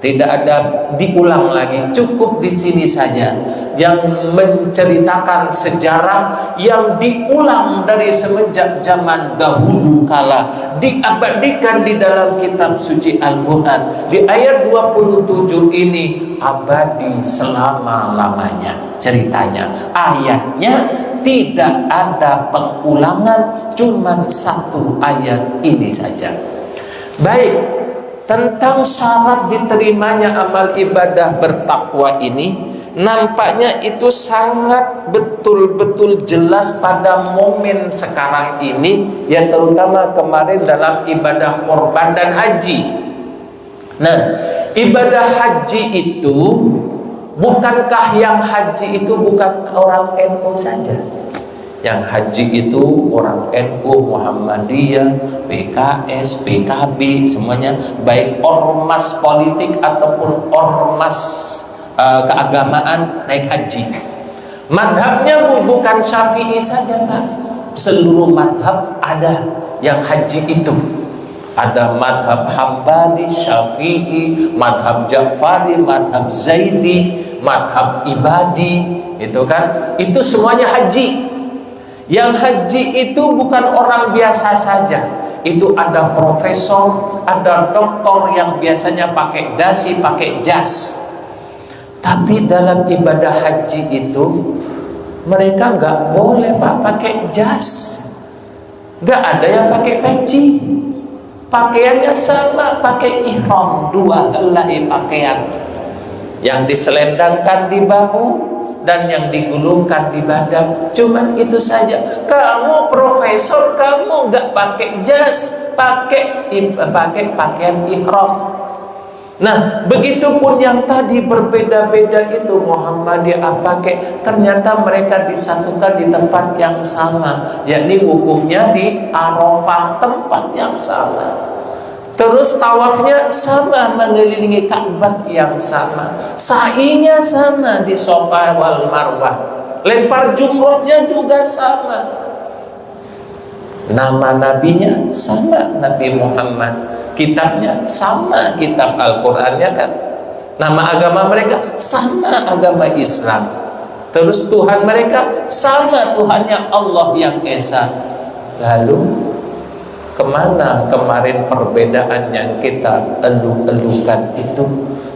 tidak ada diulang lagi, cukup di sini saja yang menceritakan sejarah yang diulang dari semenjak zaman dahulu kala, diabadikan di dalam kitab suci Al-Quran. Di ayat 27 ini abadi selama-lamanya ceritanya. Ayatnya tidak ada pengulangan, cuman satu ayat ini saja. Baik, tentang syarat diterimanya amal ibadah bertakwa ini, nampaknya itu sangat betul-betul jelas pada momen sekarang ini, yang terutama kemarin dalam ibadah korban dan haji. Nah, ibadah haji itu, bukankah yang haji itu bukan orang NU saja? Yang haji itu orang NU, Muhammadiyah, PKS, PKB, semuanya, baik ormas politik ataupun ormas keagamaan naik haji. Madhabnya bukan Syafi'i saja, Pak. Seluruh madhab ada yang haji itu. Ada madhab Hambali, Syafi'i, madhab Ja'fari, madhab Zaidi, madhab Ibadi, itu kan, itu semuanya haji. Yang haji itu bukan orang biasa saja. Itu ada profesor, ada doktor yang biasanya pakai dasi, pakai jas. Tapi dalam ibadah haji itu mereka nggak boleh Pak pakai jas, nggak ada yang pakai peci, pakaiannya sama, pakai ihram, dua helai pakaian, yang diselendangkan di bahu dan yang digulungkan di badan. Cuman itu saja. Kamu profesor, kamu nggak pakai jas, pakai pakaian ihram. Nah, begitupun yang tadi berbeda-beda itu Muhammadiyah pakai, ternyata mereka disatukan di tempat yang sama, yakni wukufnya di Arafah, tempat yang sama. Terus tawafnya sama, mengelilingi Ka'bah yang sama, sa'inya sama di Safa wal Marwah, lempar jumrohnya juga sama, nama nabinya sama, Nabi Muhammad, kitabnya sama, kitab Al-Qur'annya kan, nama agama mereka sama, agama Islam. Terus Tuhan mereka sama, Tuhannya Allah yang Esa. Lalu kemana kemarin perbedaan yang kita elu-elukan itu,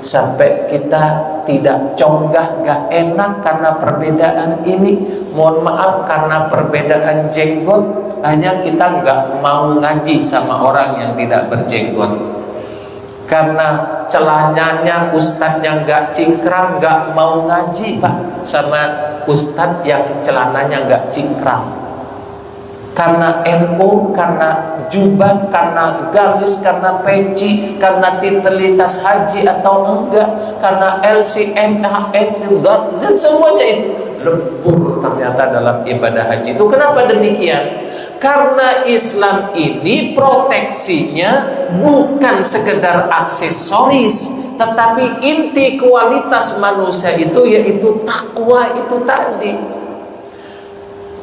sampai kita tidak conggah, gak enak karena perbedaan ini. Mohon maaf, karena perbedaan jenggot hanya kita nggak mau ngaji sama orang yang tidak berjenggot, karena celananya ustadznya nggak cingkrang, nggak mau ngaji Pak sama ustadz yang celananya nggak cingkrang. Karena NU, karena jubah, karena gamis, karena peci, karena titelitas haji atau enggak, karena LCMAN, semuanya itu lebur ternyata dalam ibadah haji itu. Kenapa demikian? Karena Islam ini proteksinya bukan sekedar aksesoris, tetapi inti kualitas manusia itu yaitu takwa itu tadi.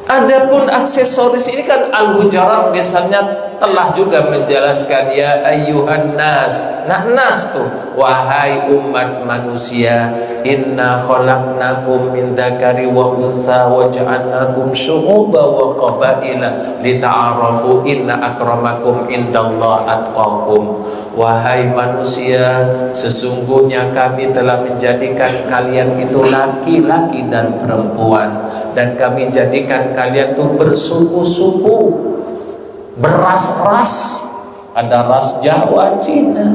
Adapun aksesoris ini kan Al-Hujurat misalnya telah juga menjelaskan, ya ayyuhan nas. Nah, nas tuh, wahai umat manusia, inna khalaqnakum min dzakari wa unsa wa ja'alnakum syu'uban wa qabaila lita'arafu inna akramakum indallahi atqakum. Wahai manusia, sesungguhnya kami telah menjadikan kalian itu laki-laki dan perempuan, dan kami jadikan kalian itu bersuku-suku, beras-ras. Ada ras Jawa, Cina,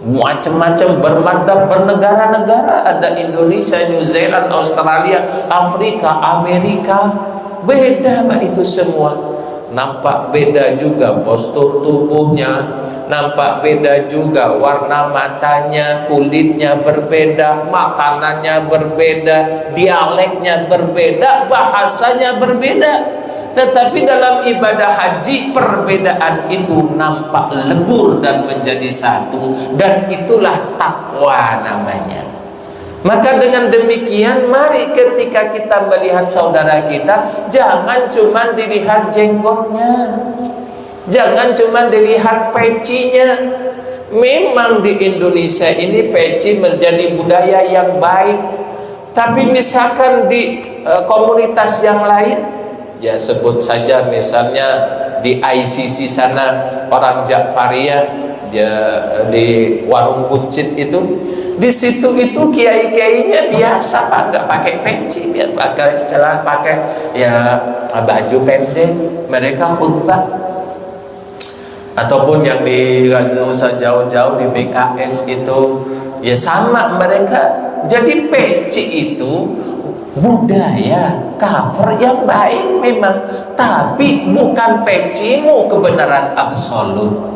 macam-macam, bermadhab, bernegara-negara. Ada Indonesia, New Zealand, Australia, Afrika, Amerika. Beda Pak itu semua. Nampak beda juga postur tubuhnya, nampak beda juga warna matanya, kulitnya berbeda, makanannya berbeda, dialeknya berbeda, bahasanya berbeda. Tetapi dalam ibadah haji perbedaan itu nampak lebur dan menjadi satu, dan itulah takwa namanya. Maka dengan demikian, mari ketika kita melihat saudara kita, jangan cuma dilihat jenggotnya, jangan cuma dilihat pecinya. Memang di Indonesia ini peci menjadi budaya yang baik, tapi misalkan di komunitas yang lain, ya sebut saja misalnya di ICC sana, orang Ja'fariyah, ya di warung buncit itu, di situ itu kiai-kiainya biasa Pak, nggak pakai peci, biasa pakai celana, pakai ya baju pendek, mereka khutbah. Ataupun yang di nggak usah jauh-jauh di BKS itu, ya sama mereka. Jadi peci itu budaya cover yang baik memang, tapi bukan pecimu kebenaran absolut.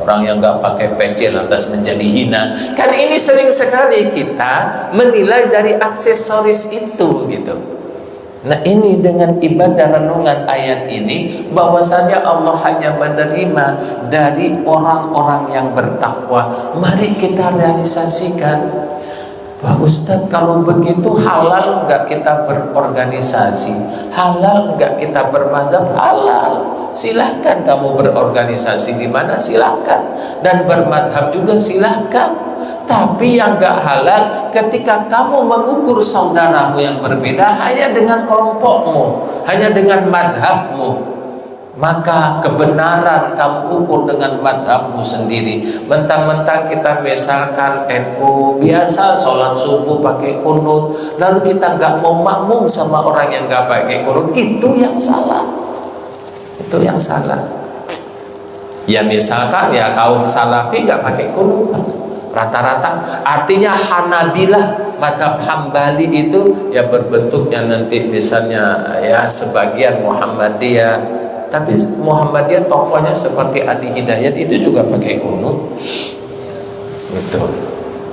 Orang yang nggak pakai peci lantas menjadi hina. Kan ini sering sekali kita menilai dari aksesoris itu gitu. Nah, ini dengan ibadah renungan ayat ini, bahwasanya Allah hanya menerima dari orang-orang yang bertakwa. Mari kita realisasikan. Pak Ustadz, kalau begitu halal enggak kita berorganisasi? Halal enggak kita bermadhab? Halal. Silahkan kamu berorganisasi di mana, silahkan. Dan bermadhab juga silahkan. Tapi yang enggak halal ketika kamu mengukur saudaramu yang berbeda hanya dengan kelompokmu, hanya dengan madhabmu. maka kebenaran kamu ukur dengan madhabmu sendiri. Mentang-mentang kita misalkan NU biasa sholat subuh pakai kunut, lalu kita nggak mau makmum sama orang yang nggak pakai kunut, itu yang salah. Itu yang salah. Ya misalkan ya kaum salafi nggak pakai kunut rata-rata, artinya Hanabilah, madhab Hambali itu ya berbentuknya nanti misalnya ya sebagian Muhammadiyah, tapi Muhammadiyah tokohnya seperti Adi Hidayat itu juga pakai kunut gitu.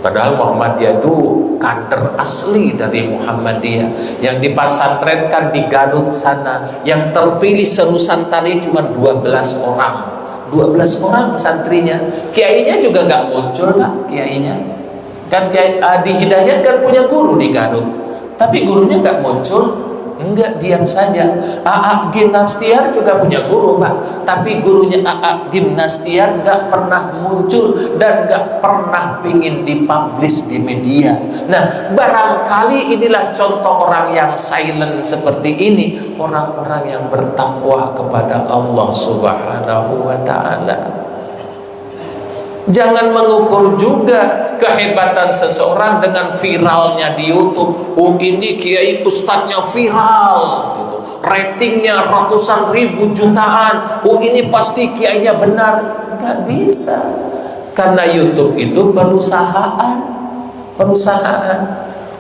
Padahal Muhammadiyah itu kader asli dari Muhammadiyah yang dipasantrenkan di Garut sana, yang terpilih se-Nusantara cuma 12 orang. 12 orang santrinya, kiainya juga nggak muncul Pak, kiainya kan Kiai Adi Hidayat kan punya guru di Garut, tapi gurunya nggak muncul, enggak, diam saja. AA Gimnastiar juga punya guru Pak, tapi gurunya AA Gimnastiar nggak pernah muncul dan nggak pernah pingin dipublish di media. Nah barangkali inilah contoh orang yang silent seperti ini, orang-orang yang bertakwa kepada Allah Subhanahu wa ta'ala. Jangan mengukur juga kehebatan seseorang dengan viralnya di YouTube. Oh ini kiai ustadznya viral gitu, ratingnya ratusan ribu jutaan, oh ini pasti kiainya benar. Nggak bisa, karena YouTube itu perusahaan.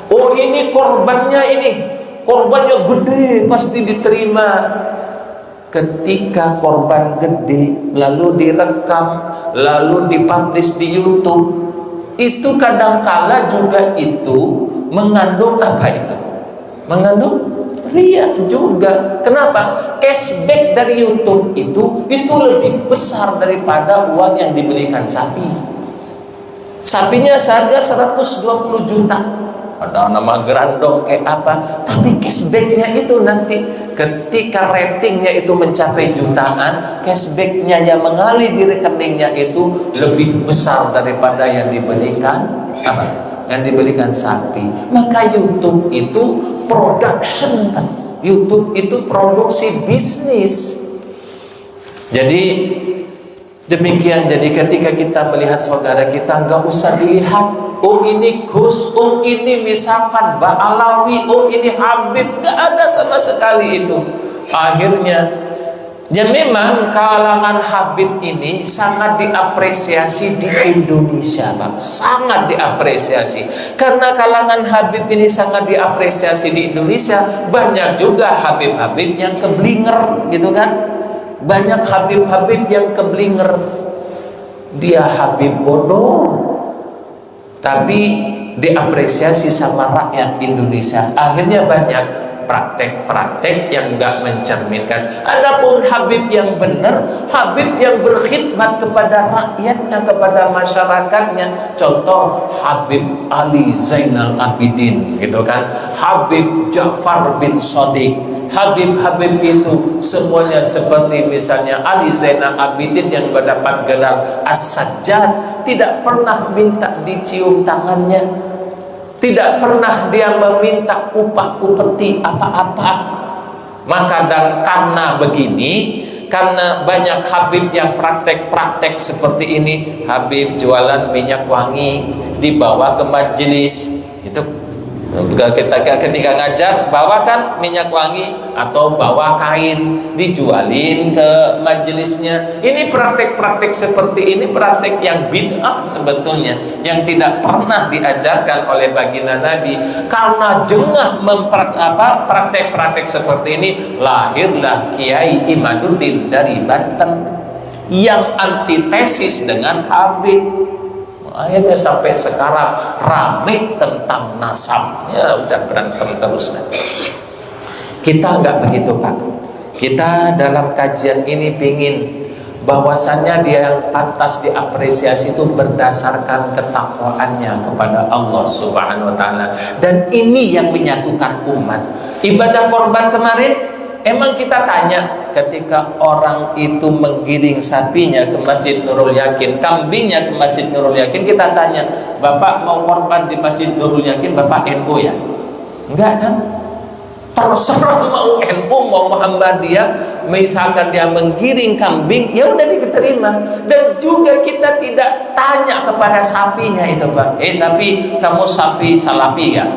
Oh ini korbannya gede, pasti diterima. Ketika korban gede lalu direkam, lalu dipublish di YouTube, itu kadangkala juga itu mengandung apa itu? Mengandung riya juga. Kenapa? Cashback dari YouTube itu lebih besar daripada uang yang dibelikan sapi. Sapinya seharga 120 juta. Ada nama gerandong kayak apa, tapi cashbacknya itu nanti ketika ratingnya itu mencapai jutaan, cashbacknya yang mengalir di rekeningnya itu lebih besar daripada yang dibelikan apa? Yang dibelikan sapi. Maka YouTube itu production, YouTube itu produksi bisnis. Jadi demikian. Jadi ketika kita melihat saudara kita, nggak usah dilihat oh ini Gus, oh ini misalkan Mbak Alawi, oh ini Habib, nggak ada sama sekali itu. Akhirnya ya memang kalangan Habib ini sangat diapresiasi di Indonesia Pak, sangat diapresiasi. Karena kalangan Habib ini sangat diapresiasi di Indonesia, banyak juga Habib-Habib yang keblinger gitu kan. Banyak Habib-Habib yang keblinger, dia Habib bodoh tapi diapresiasi sama rakyat Indonesia. Akhirnya banyak praktek-praktek yang enggak mencerminkan. Adapun Habib yang benar, Habib yang berkhidmat kepada rakyatnya, kepada masyarakatnya. Contoh Habib Ali Zainal Abidin gitu kan, Habib Ja'far bin Shadiq. Habib-habib itu semuanya seperti misalnya Ali Zainal Abidin yang mendapat gelar As-Sajjad, tidak pernah minta dicium tangannya, tidak pernah dia meminta upah upeti apa-apa. Maka dan karena begini, karena banyak Habib yang praktek-praktek seperti ini, Habib jualan minyak wangi dibawa ke majelis itu. Ketika ngajar bawakan minyak wangi atau bawa kain dijualin ke majelisnya. Ini praktek-praktek seperti ini praktek yang bid'ah sebetulnya, yang tidak pernah diajarkan oleh baginda Nabi. Karena jengah praktek-praktek seperti ini, lahirlah Kiai Imaduddin dari Banten yang antitesis dengan Habib. Akhirnya sampai sekarang rame tentang nasab, ya udah berantem terus. Kita enggak begitu Pak. Kita dalam kajian ini pingin bahwasannya dia yang pantas diapresiasi itu berdasarkan ketakwaannya kepada Allah Subhanahu wa ta'ala. Dan ini yang menyatukan umat. Ibadah korban kemarin, emang kita tanya ketika orang itu menggiring sapinya ke Masjid Nurul Yakin, kambingnya ke Masjid Nurul Yakin, kita tanya, Bapak mau korban di Masjid Nurul Yakin, Bapak NU ya? Enggak kan? Terserah mau NU, NU Muhammadiyah, misalkan dia menggiring kambing, ya udah diterima. Dan juga kita tidak tanya kepada sapinya itu, Pak, sapi, kamu sapi Salafi ya,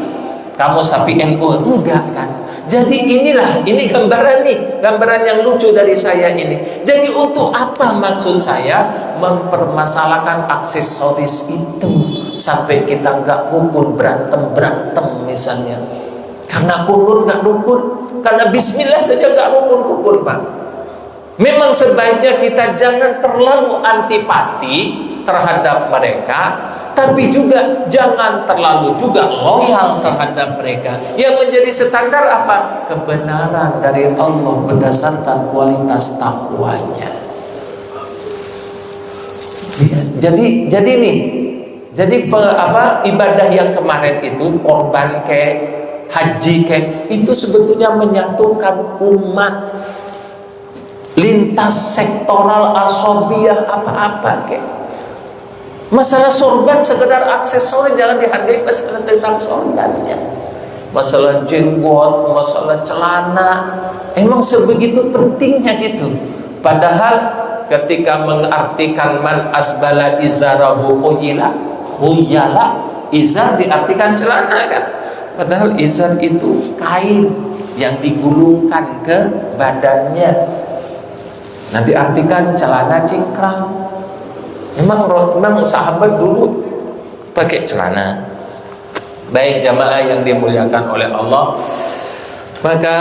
kamu sapi NU, enggak kan. Jadi ini gambaran yang lucu dari saya ini. Jadi untuk apa maksud saya mempermasalahkan aksesoris itu sampai kita nggak rukun, berantem misalnya karena kunut nggak rukun, karena bismillah saja nggak rukun Pak. Memang sebaiknya kita jangan terlalu antipati terhadap mereka, tapi juga jangan terlalu juga loyal terhadap mereka. Yang menjadi standar apa? Kebenaran dari Allah berdasarkan kualitas takwanya. Jadi ibadah yang kemarin itu, korban haji itu sebetulnya menyatukan umat, lintas sektoral, asobiyah, apa-apa Masalah sorban sekedar aksesoris, jangan dihargai masalah tentang sorbannya. Masalah jenggot, masalah celana, emang sebegitu pentingnya gitu. Padahal ketika mengartikan man asbala izarahu khuyala, izar diartikan celana kan. Padahal izar itu kain yang digulungkan ke badannya. Nah, diartikan celana cingkrang. Memang sahabat dulu pakai celana. Baik jamaah yang dimuliakan oleh Allah, maka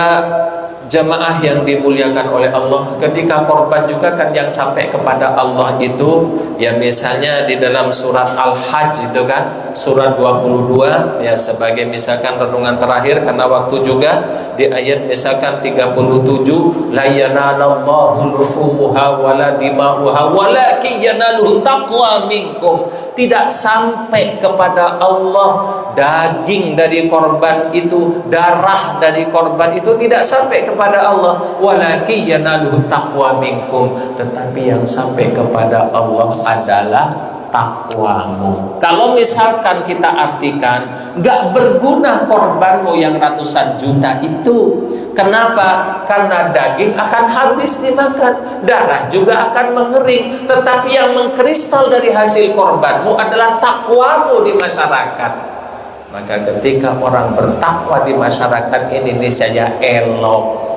jamaah yang dimuliakan oleh Allah, ketika korban juga kan yang sampai kepada Allah itu, ya misalnya di dalam surat Al-Hajj itu kan, surat 22 ya, sebagai misalkan renungan terakhir karena waktu juga, di ayat misalkan 37, la yanalallahu luhumuha wala dima'uha walakin yanaluhu taqwa minkum. Tidak sampai kepada Allah daging dari korban itu, darah dari korban itu tidak sampai kepada Allah, walakin yanaluhu taqwa minkum, tetapi yang sampai kepada Allah adalah takwamu. Kalau misalkan kita artikan gak berguna korbanmu yang ratusan juta itu, kenapa? Karena daging akan habis dimakan, darah juga akan mengering, tetapi yang mengkristal dari hasil korbanmu adalah takwamu di masyarakat. Maka ketika orang bertakwa di masyarakat ini saya elok,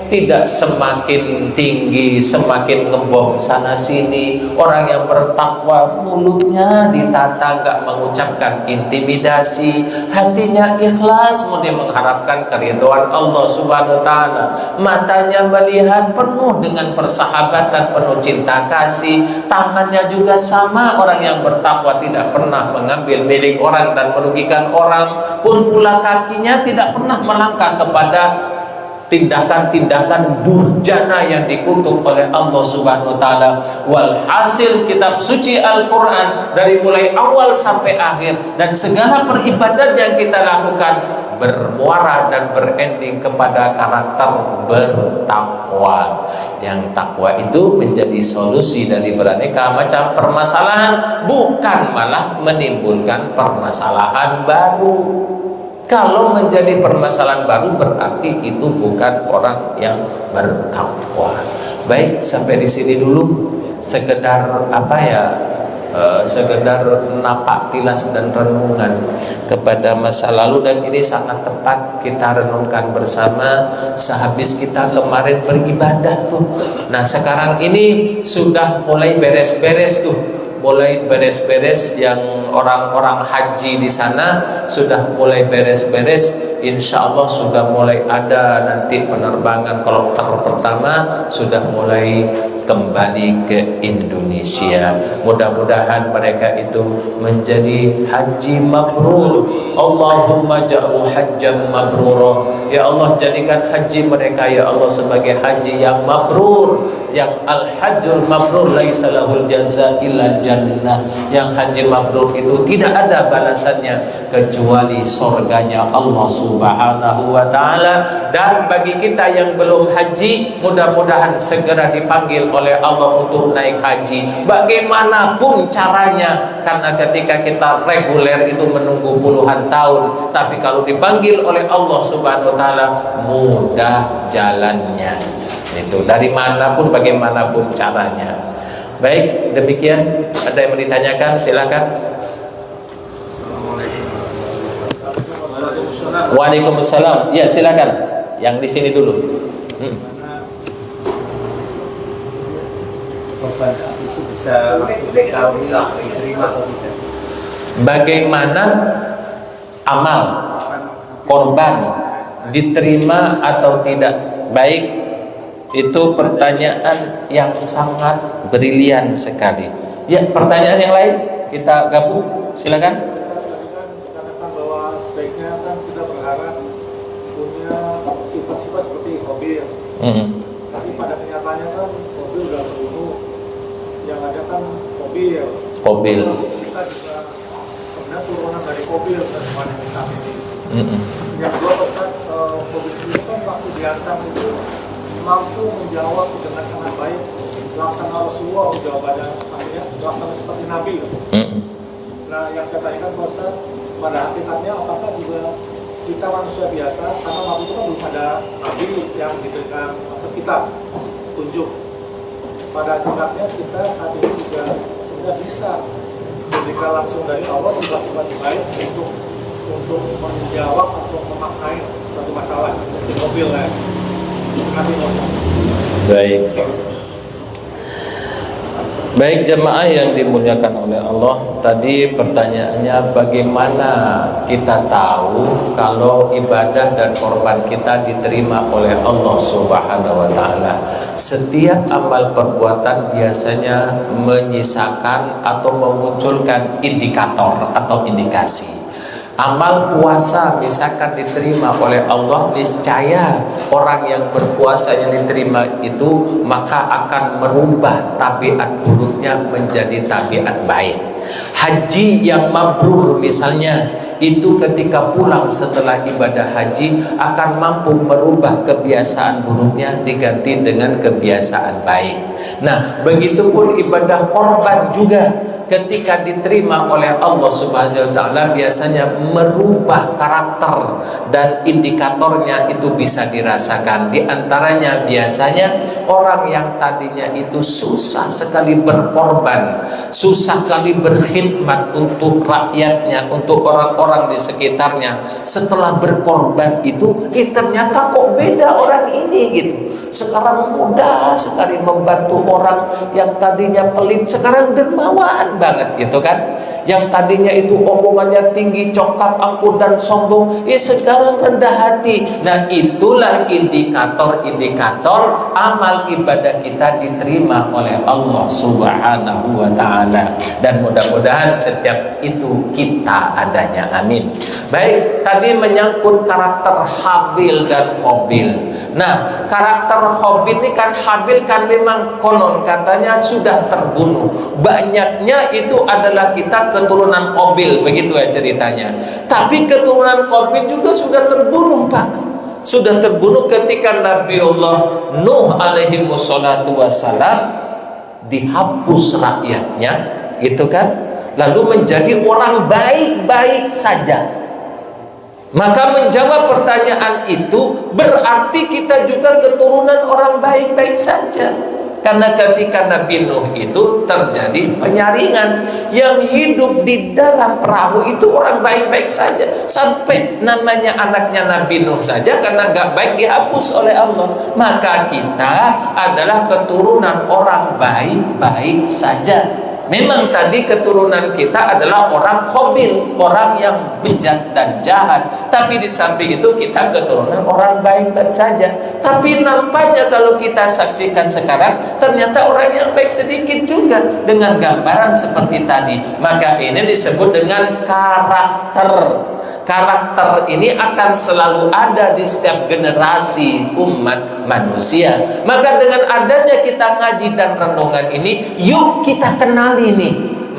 tidak semakin tinggi, semakin ngebom sana sini. Orang yang bertakwa mulutnya ditata, gak mengucapkan intimidasi, hatinya ikhlas murni mengharapkan keridhaan Allah Subhanahu wa taala. Matanya melihat penuh dengan persahabatan, penuh cinta kasih. Tangannya juga sama, orang yang bertakwa tidak pernah mengambil milik orang dan merugikan orang. Pun pula kakinya tidak pernah melangkah kepada tindakan-tindakan durjana yang dikutuk oleh Allah Subhanahu wa taala. Walhasil kitab suci Al-Qur'an dari mulai awal sampai akhir dan segala peribadatan yang kita lakukan bermuara dan berending kepada karakter bertakwa. Yang takwa itu menjadi solusi dari beraneka macam permasalahan, bukan malah menimbulkan permasalahan baru. Kalau menjadi permasalahan baru berarti itu bukan orang yang bertakwa. Baik, sampai di sini dulu. Sekedar sekedar napak tilas dan renungan kepada masa lalu, dan ini sangat tepat kita renungkan bersama sehabis kita kemarin beribadah tuh. Nah, sekarang ini sudah mulai beres-beres tuh. Mulai beres-beres yang orang-orang haji di sana sudah mulai beres-beres. Insya Allah sudah mulai ada nanti penerbangan kloter pertama sudah mulai kembali ke Indonesia. Mudah-mudahan mereka itu menjadi haji mabrur. Allahumma ja'u hajjam mabrura. Ya Allah, jadikan haji mereka ya Allah sebagai haji yang mabrur, yang al-hajjul mabrur laisa lahul jaza illa jannah. Yang haji mabrur itu tidak ada balasannya kecuali surganya Allah Subhanahu wa taala. Dan bagi kita yang belum haji, mudah-mudahan segera dipanggil oleh Allah untuk naik haji, bagaimanapun caranya, karena ketika kita reguler itu menunggu puluhan tahun, tapi kalau dipanggil oleh Allah Subhanahu wa taala mudah jalannya. Itu dari manapun bagaimanapun caranya. Baik, demikian. Ada yang mau ditanyakan? Silakan. Waalaikumsalam. Ya, silakan. Yang di sini dulu. Bisa diketahui diterima atau tidak? Bagaimana amal korban diterima atau tidak? Baik, itu pertanyaan yang sangat brilian sekali. Ya, pertanyaan yang lain kita gabung, silakan. Katakan bahwa sebaiknya kan kita berharap punya sifat-sifat seperti mobil. Tapi pada kenyataannya kan mobil udah terbunuh, yang ada kan mobil. Kita juga sebenarnya turunan dari mobil semuanya di saat ini. Yang kedua, Ustaz, mobil sendiri kan waktu diancam itu mampu menjawab dengan sangat baik, laksana Rasulullah jawabannya, artinya laksana seperti Nabi. Nah, yang saya tanyakan Ustaz, pada hakikatnya apakah juga kita manusia biasa, karena waktu itu kan belum ada Nabi yang diberikan atau kita tunjuk. Pada hakikatnya kita saat ini juga sudah bisa diberikan langsung dari Allah sifat-sifat baik untuk menjawab atau memaknai suatu masalah seperti mobil ya. Terima kasih Ustaz. Baik jemaah yang dimuliakan oleh Allah, tadi pertanyaannya bagaimana kita tahu kalau ibadah dan korban kita diterima oleh Allah Subhanahu wa taala. Setiap amal perbuatan biasanya menyisakan atau memunculkan indikator atau indikasi. Amal puasa misalkan diterima oleh Allah, niscaya orang yang berpuasa yang diterima itu maka akan merubah tabiat buruknya menjadi tabiat baik. Haji yang mabrur misalnya, itu ketika pulang setelah ibadah haji akan mampu merubah kebiasaan buruknya diganti dengan kebiasaan baik. Nah, begitupun ibadah korban juga ketika diterima oleh Allah Subhanahu wa taala biasanya merubah karakter dan indikatornya itu bisa dirasakan. Di antaranya biasanya orang yang tadinya itu susah sekali berkorban, susah sekali berkhidmat untuk rakyatnya, untuk orang-orang di sekitarnya, setelah berkorban itu ternyata kok beda orang ini gitu. Sekarang mudah sekali membantu orang yang tadinya pelit, sekarang dermawan banget gitu kan. Yang tadinya itu omongannya tinggi, congkak, angkuh dan sombong, sekarang rendah hati. Nah, itulah indikator amal ibadah kita diterima oleh Allah Subhanahu wa taala. Dan mudah-mudahan setiap itu kita adanya. Amin. Baik, tadi menyangkut karakter Habil dan Qabil. Nah, karakter Qabil ini kan, Habil kan memang konon katanya sudah terbunuh. Banyaknya itu adalah kita keturunan Qabil, begitu ya ceritanya. Tapi keturunan Qabil juga sudah terbunuh, Pak. Sudah terbunuh ketika Nabiullah Nuh alaihi wassalatu wassalam dihapus rakyatnya, gitu kan? Lalu menjadi orang baik-baik saja. Maka menjawab pertanyaan itu berarti kita juga keturunan orang baik-baik saja. Karena ketika Nabi Nuh itu terjadi penyaringan, yang hidup di dalam perahu itu orang baik-baik saja. Sampai namanya anaknya Nabi Nuh saja karena gak baik dihapus oleh Allah. Maka kita adalah keturunan orang baik-baik saja. Memang tadi keturunan kita adalah orang Qabil, orang yang bejat dan jahat. Tapi di samping itu kita keturunan orang baik-baik saja. Tapi nampaknya kalau kita saksikan sekarang, ternyata orang yang baik sedikit juga dengan gambaran seperti tadi. Maka ini disebut dengan karakter. Karakter ini akan selalu ada di setiap generasi umat manusia. Maka dengan adanya kita ngaji dan renungan ini, yuk kita kenali nih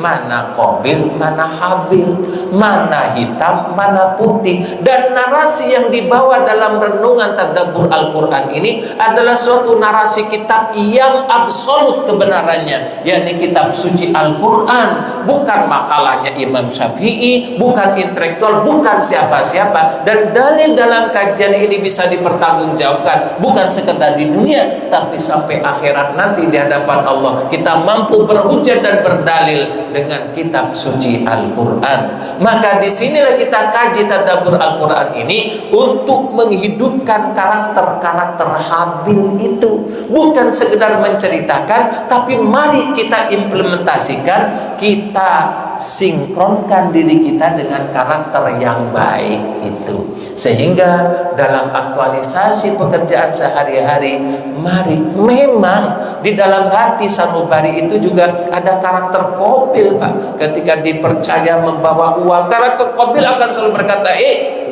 mana Qabil, mana Habil, mana hitam, mana putih. Dan narasi yang dibawa dalam renungan tadabbur Al-Quran ini adalah suatu narasi kitab yang absolut kebenarannya, yakni kitab suci Al-Quran, bukan makalahnya Imam Syafi'i, bukan intelektual, bukan siapa-siapa. Dan dalil dalam kajian ini bisa dipertanggungjawabkan, bukan sekedar di dunia, tapi sampai akhirat nanti di hadapan Allah. Kita mampu berhujjah dan berdalil dengan kitab suci Al-Quran. Maka disinilah kita kaji tadabbur Al-Quran ini untuk menghidupkan karakter-karakter Habil itu, bukan sekedar menceritakan, tapi mari kita implementasikan, kita sinkronkan diri kita dengan karakter yang baik itu, sehingga dalam aktualisasi pekerjaan sehari-hari, mari, memang di dalam hati sanubari itu juga ada karakter Qabil, Pak. Ketika dipercaya membawa uang, karakter Qabil akan selalu berkata,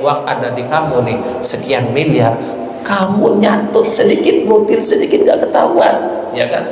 uang ada di kamu nih, sekian miliar, kamu nyantut sedikit, mutil sedikit, gak ketahuan, ya kan?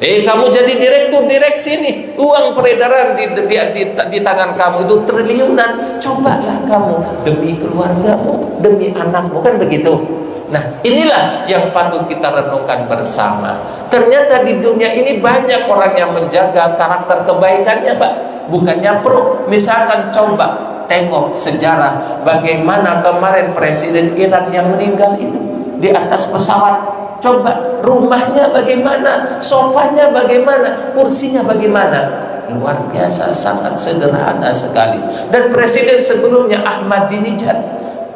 Kamu jadi direktur direksi nih, uang peredaran di tangan kamu itu triliunan. Cobalah kamu demi keluargamu, demi anakmu, kan begitu. Nah, inilah yang patut kita renungkan bersama. Ternyata di dunia ini banyak orang yang menjaga karakter kebaikannya, Pak. Bukannya pro. Misalkan coba tengok sejarah bagaimana kemarin Presiden Iran yang meninggal itu di atas pesawat. Coba rumahnya bagaimana, sofanya bagaimana, kursinya bagaimana. Luar biasa, sangat sederhana sekali. Dan presiden sebelumnya Ahmadinejad,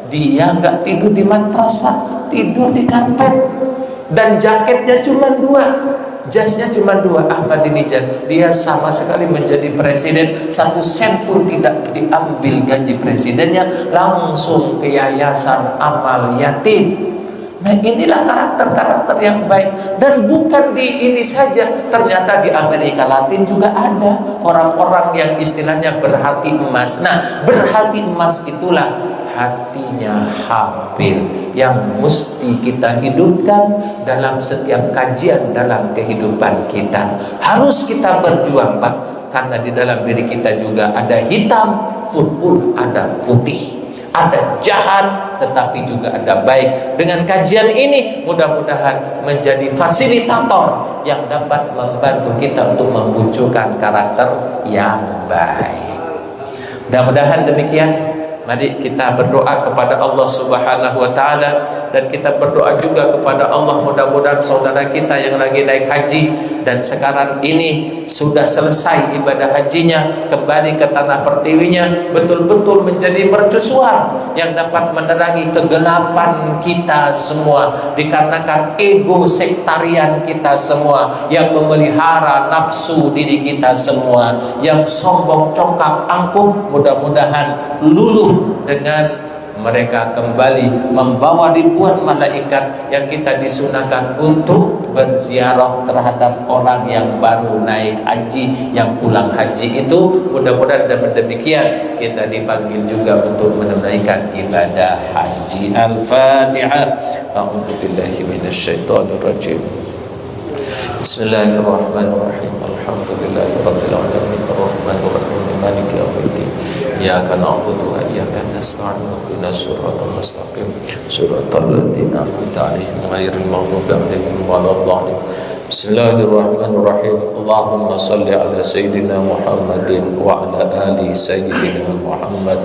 dia nggak tidur di matras, Pak, tidur di karpet. Dan jaketnya cuma 2, jasnya cuma 2. Ahmadinejad, dia sama sekali menjadi presiden, 1 sen pun tidak diambil gaji presidennya, langsung ke yayasan amal yatim. Nah, inilah karakter-karakter yang baik. Dan bukan di ini saja, ternyata di Amerika Latin juga ada orang-orang yang istilahnya berhati emas. Nah, berhati emas itulah hatinya Habil yang mesti kita hidupkan dalam setiap kajian dalam kehidupan kita. Harus kita berjuang, Pak, karena di dalam diri kita juga ada hitam, pun ada putih. Ada jahat, tetapi juga ada baik. Dengan kajian ini mudah-mudahan menjadi fasilitator yang dapat membantu kita untuk memunculkan karakter yang baik. Mudah-mudahan demikian. Mari kita berdoa kepada Allah Subhanahu wa taala, dan kita berdoa juga kepada Allah, mudah-mudahan saudara kita yang lagi naik haji dan sekarang ini sudah selesai ibadah hajinya, kembali ke tanah pertiwinya, betul-betul menjadi mercusuar yang dapat menerangi kegelapan kita semua, dikarenakan ego sektarian kita semua yang memelihara nafsu diri kita semua, yang sombong, congkak, angkuh. Mudah-mudahan luluh dengan mereka kembali membawa ribuan malaikat yang kita disunahkan untuk berziarah terhadap orang yang baru naik haji, yang pulang haji itu. Mudah-mudahan dengan demikian kita dipanggil juga untuk menunaikan ibadah haji. Al-Fatihah. A'udzubillahi minasyaitonir rajim. Bismillahirrahmanirrahim. Alhamdulillahirabbil alamin. Arrahmanir rahim. Maliki yaumiddin. Iyyaka na'budu wa iyyaka nasta'in. Ihdinas siratal mustaqim. Siratal ladzina an'amta 'alaihim ghairil maghdubi 'alaihim waladdallin. Bismillahirrahmanirrahim. Allahumma salli ala Sayyidina Muhammadin wa ala ali Sayyidina Muhammad.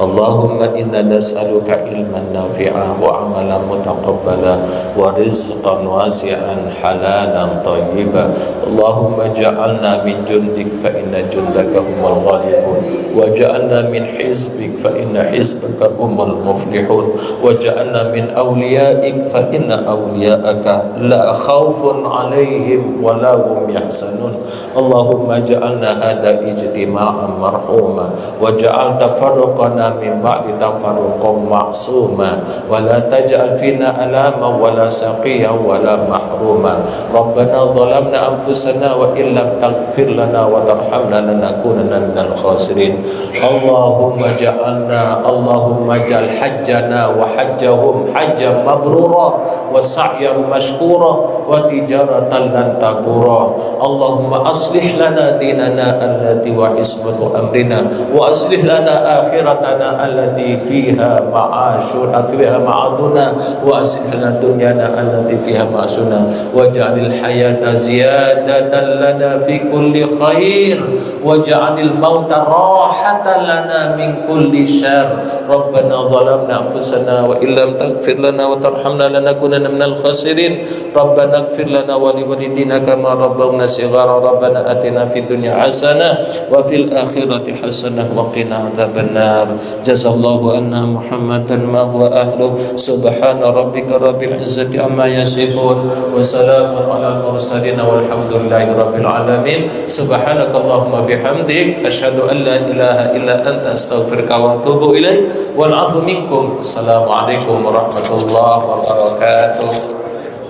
Allahumma inna nas'aluka ilman nafi'a wa amalan mutaqabbala wa rizqan wasi'an halalan tayyiba. Allahumma ja'alna min jundik fa inna jundaka humul ghalibun, wa ja'alna min hizbik fa inna hizbaka humul muflihun, wa ja'alna min awliyaik fa inna awliya'aka la khawfun 'alaihim wa la hum yahzanun. Allahumma ja'alna hadha ijtima'an marhuma wa ja'al tafarruqana min ba'di tafarruqan ma'suma wa la taj'al fina alama wala saqiya wala mahruma. Rabbana zalamna anfusana wa illam taghfir lana wa tarhamna lanakunanna minal khasirin. Allahumma ja'al hajjana wa hajjahum hajjan mabrura wa sa'yan mashkura wa tijaratan lan takura. Allahumma aslih lana dinana allati wa ismatu amrina wa aslih lana akhiratana allati fiha ma'aduna wa aslih lana dunyana allati fiha ma'asuna waj'alil hayata ziyadatan lana fi kulli khair waj'alil mauta rahatan lana min kulli syarr. Rabbana zalamna anfusana wa illam taghfir lana wa tarhamna lanakunanna minal khasirin. Rabbana ighfir lana wa liwalidina kama rabbawna shighara. Rabbana atina fid dunya hasanah wa fil akhirati hasanah wa qina adzabannar. Jazallahu anna Muhammadan ma huwa ahluh. Subhana rabbika rabbil izzati amma yasifun wa salamun alal mursalin walhamdulillahi rabbil alamin. Subhanakallahumma bihamdik asyhadu an la ilaha illa anta astaghfiruka wa atubu ilaik. Wal 'afwu minkum. Assalamualaikum warahmatullahi wabarakatuh.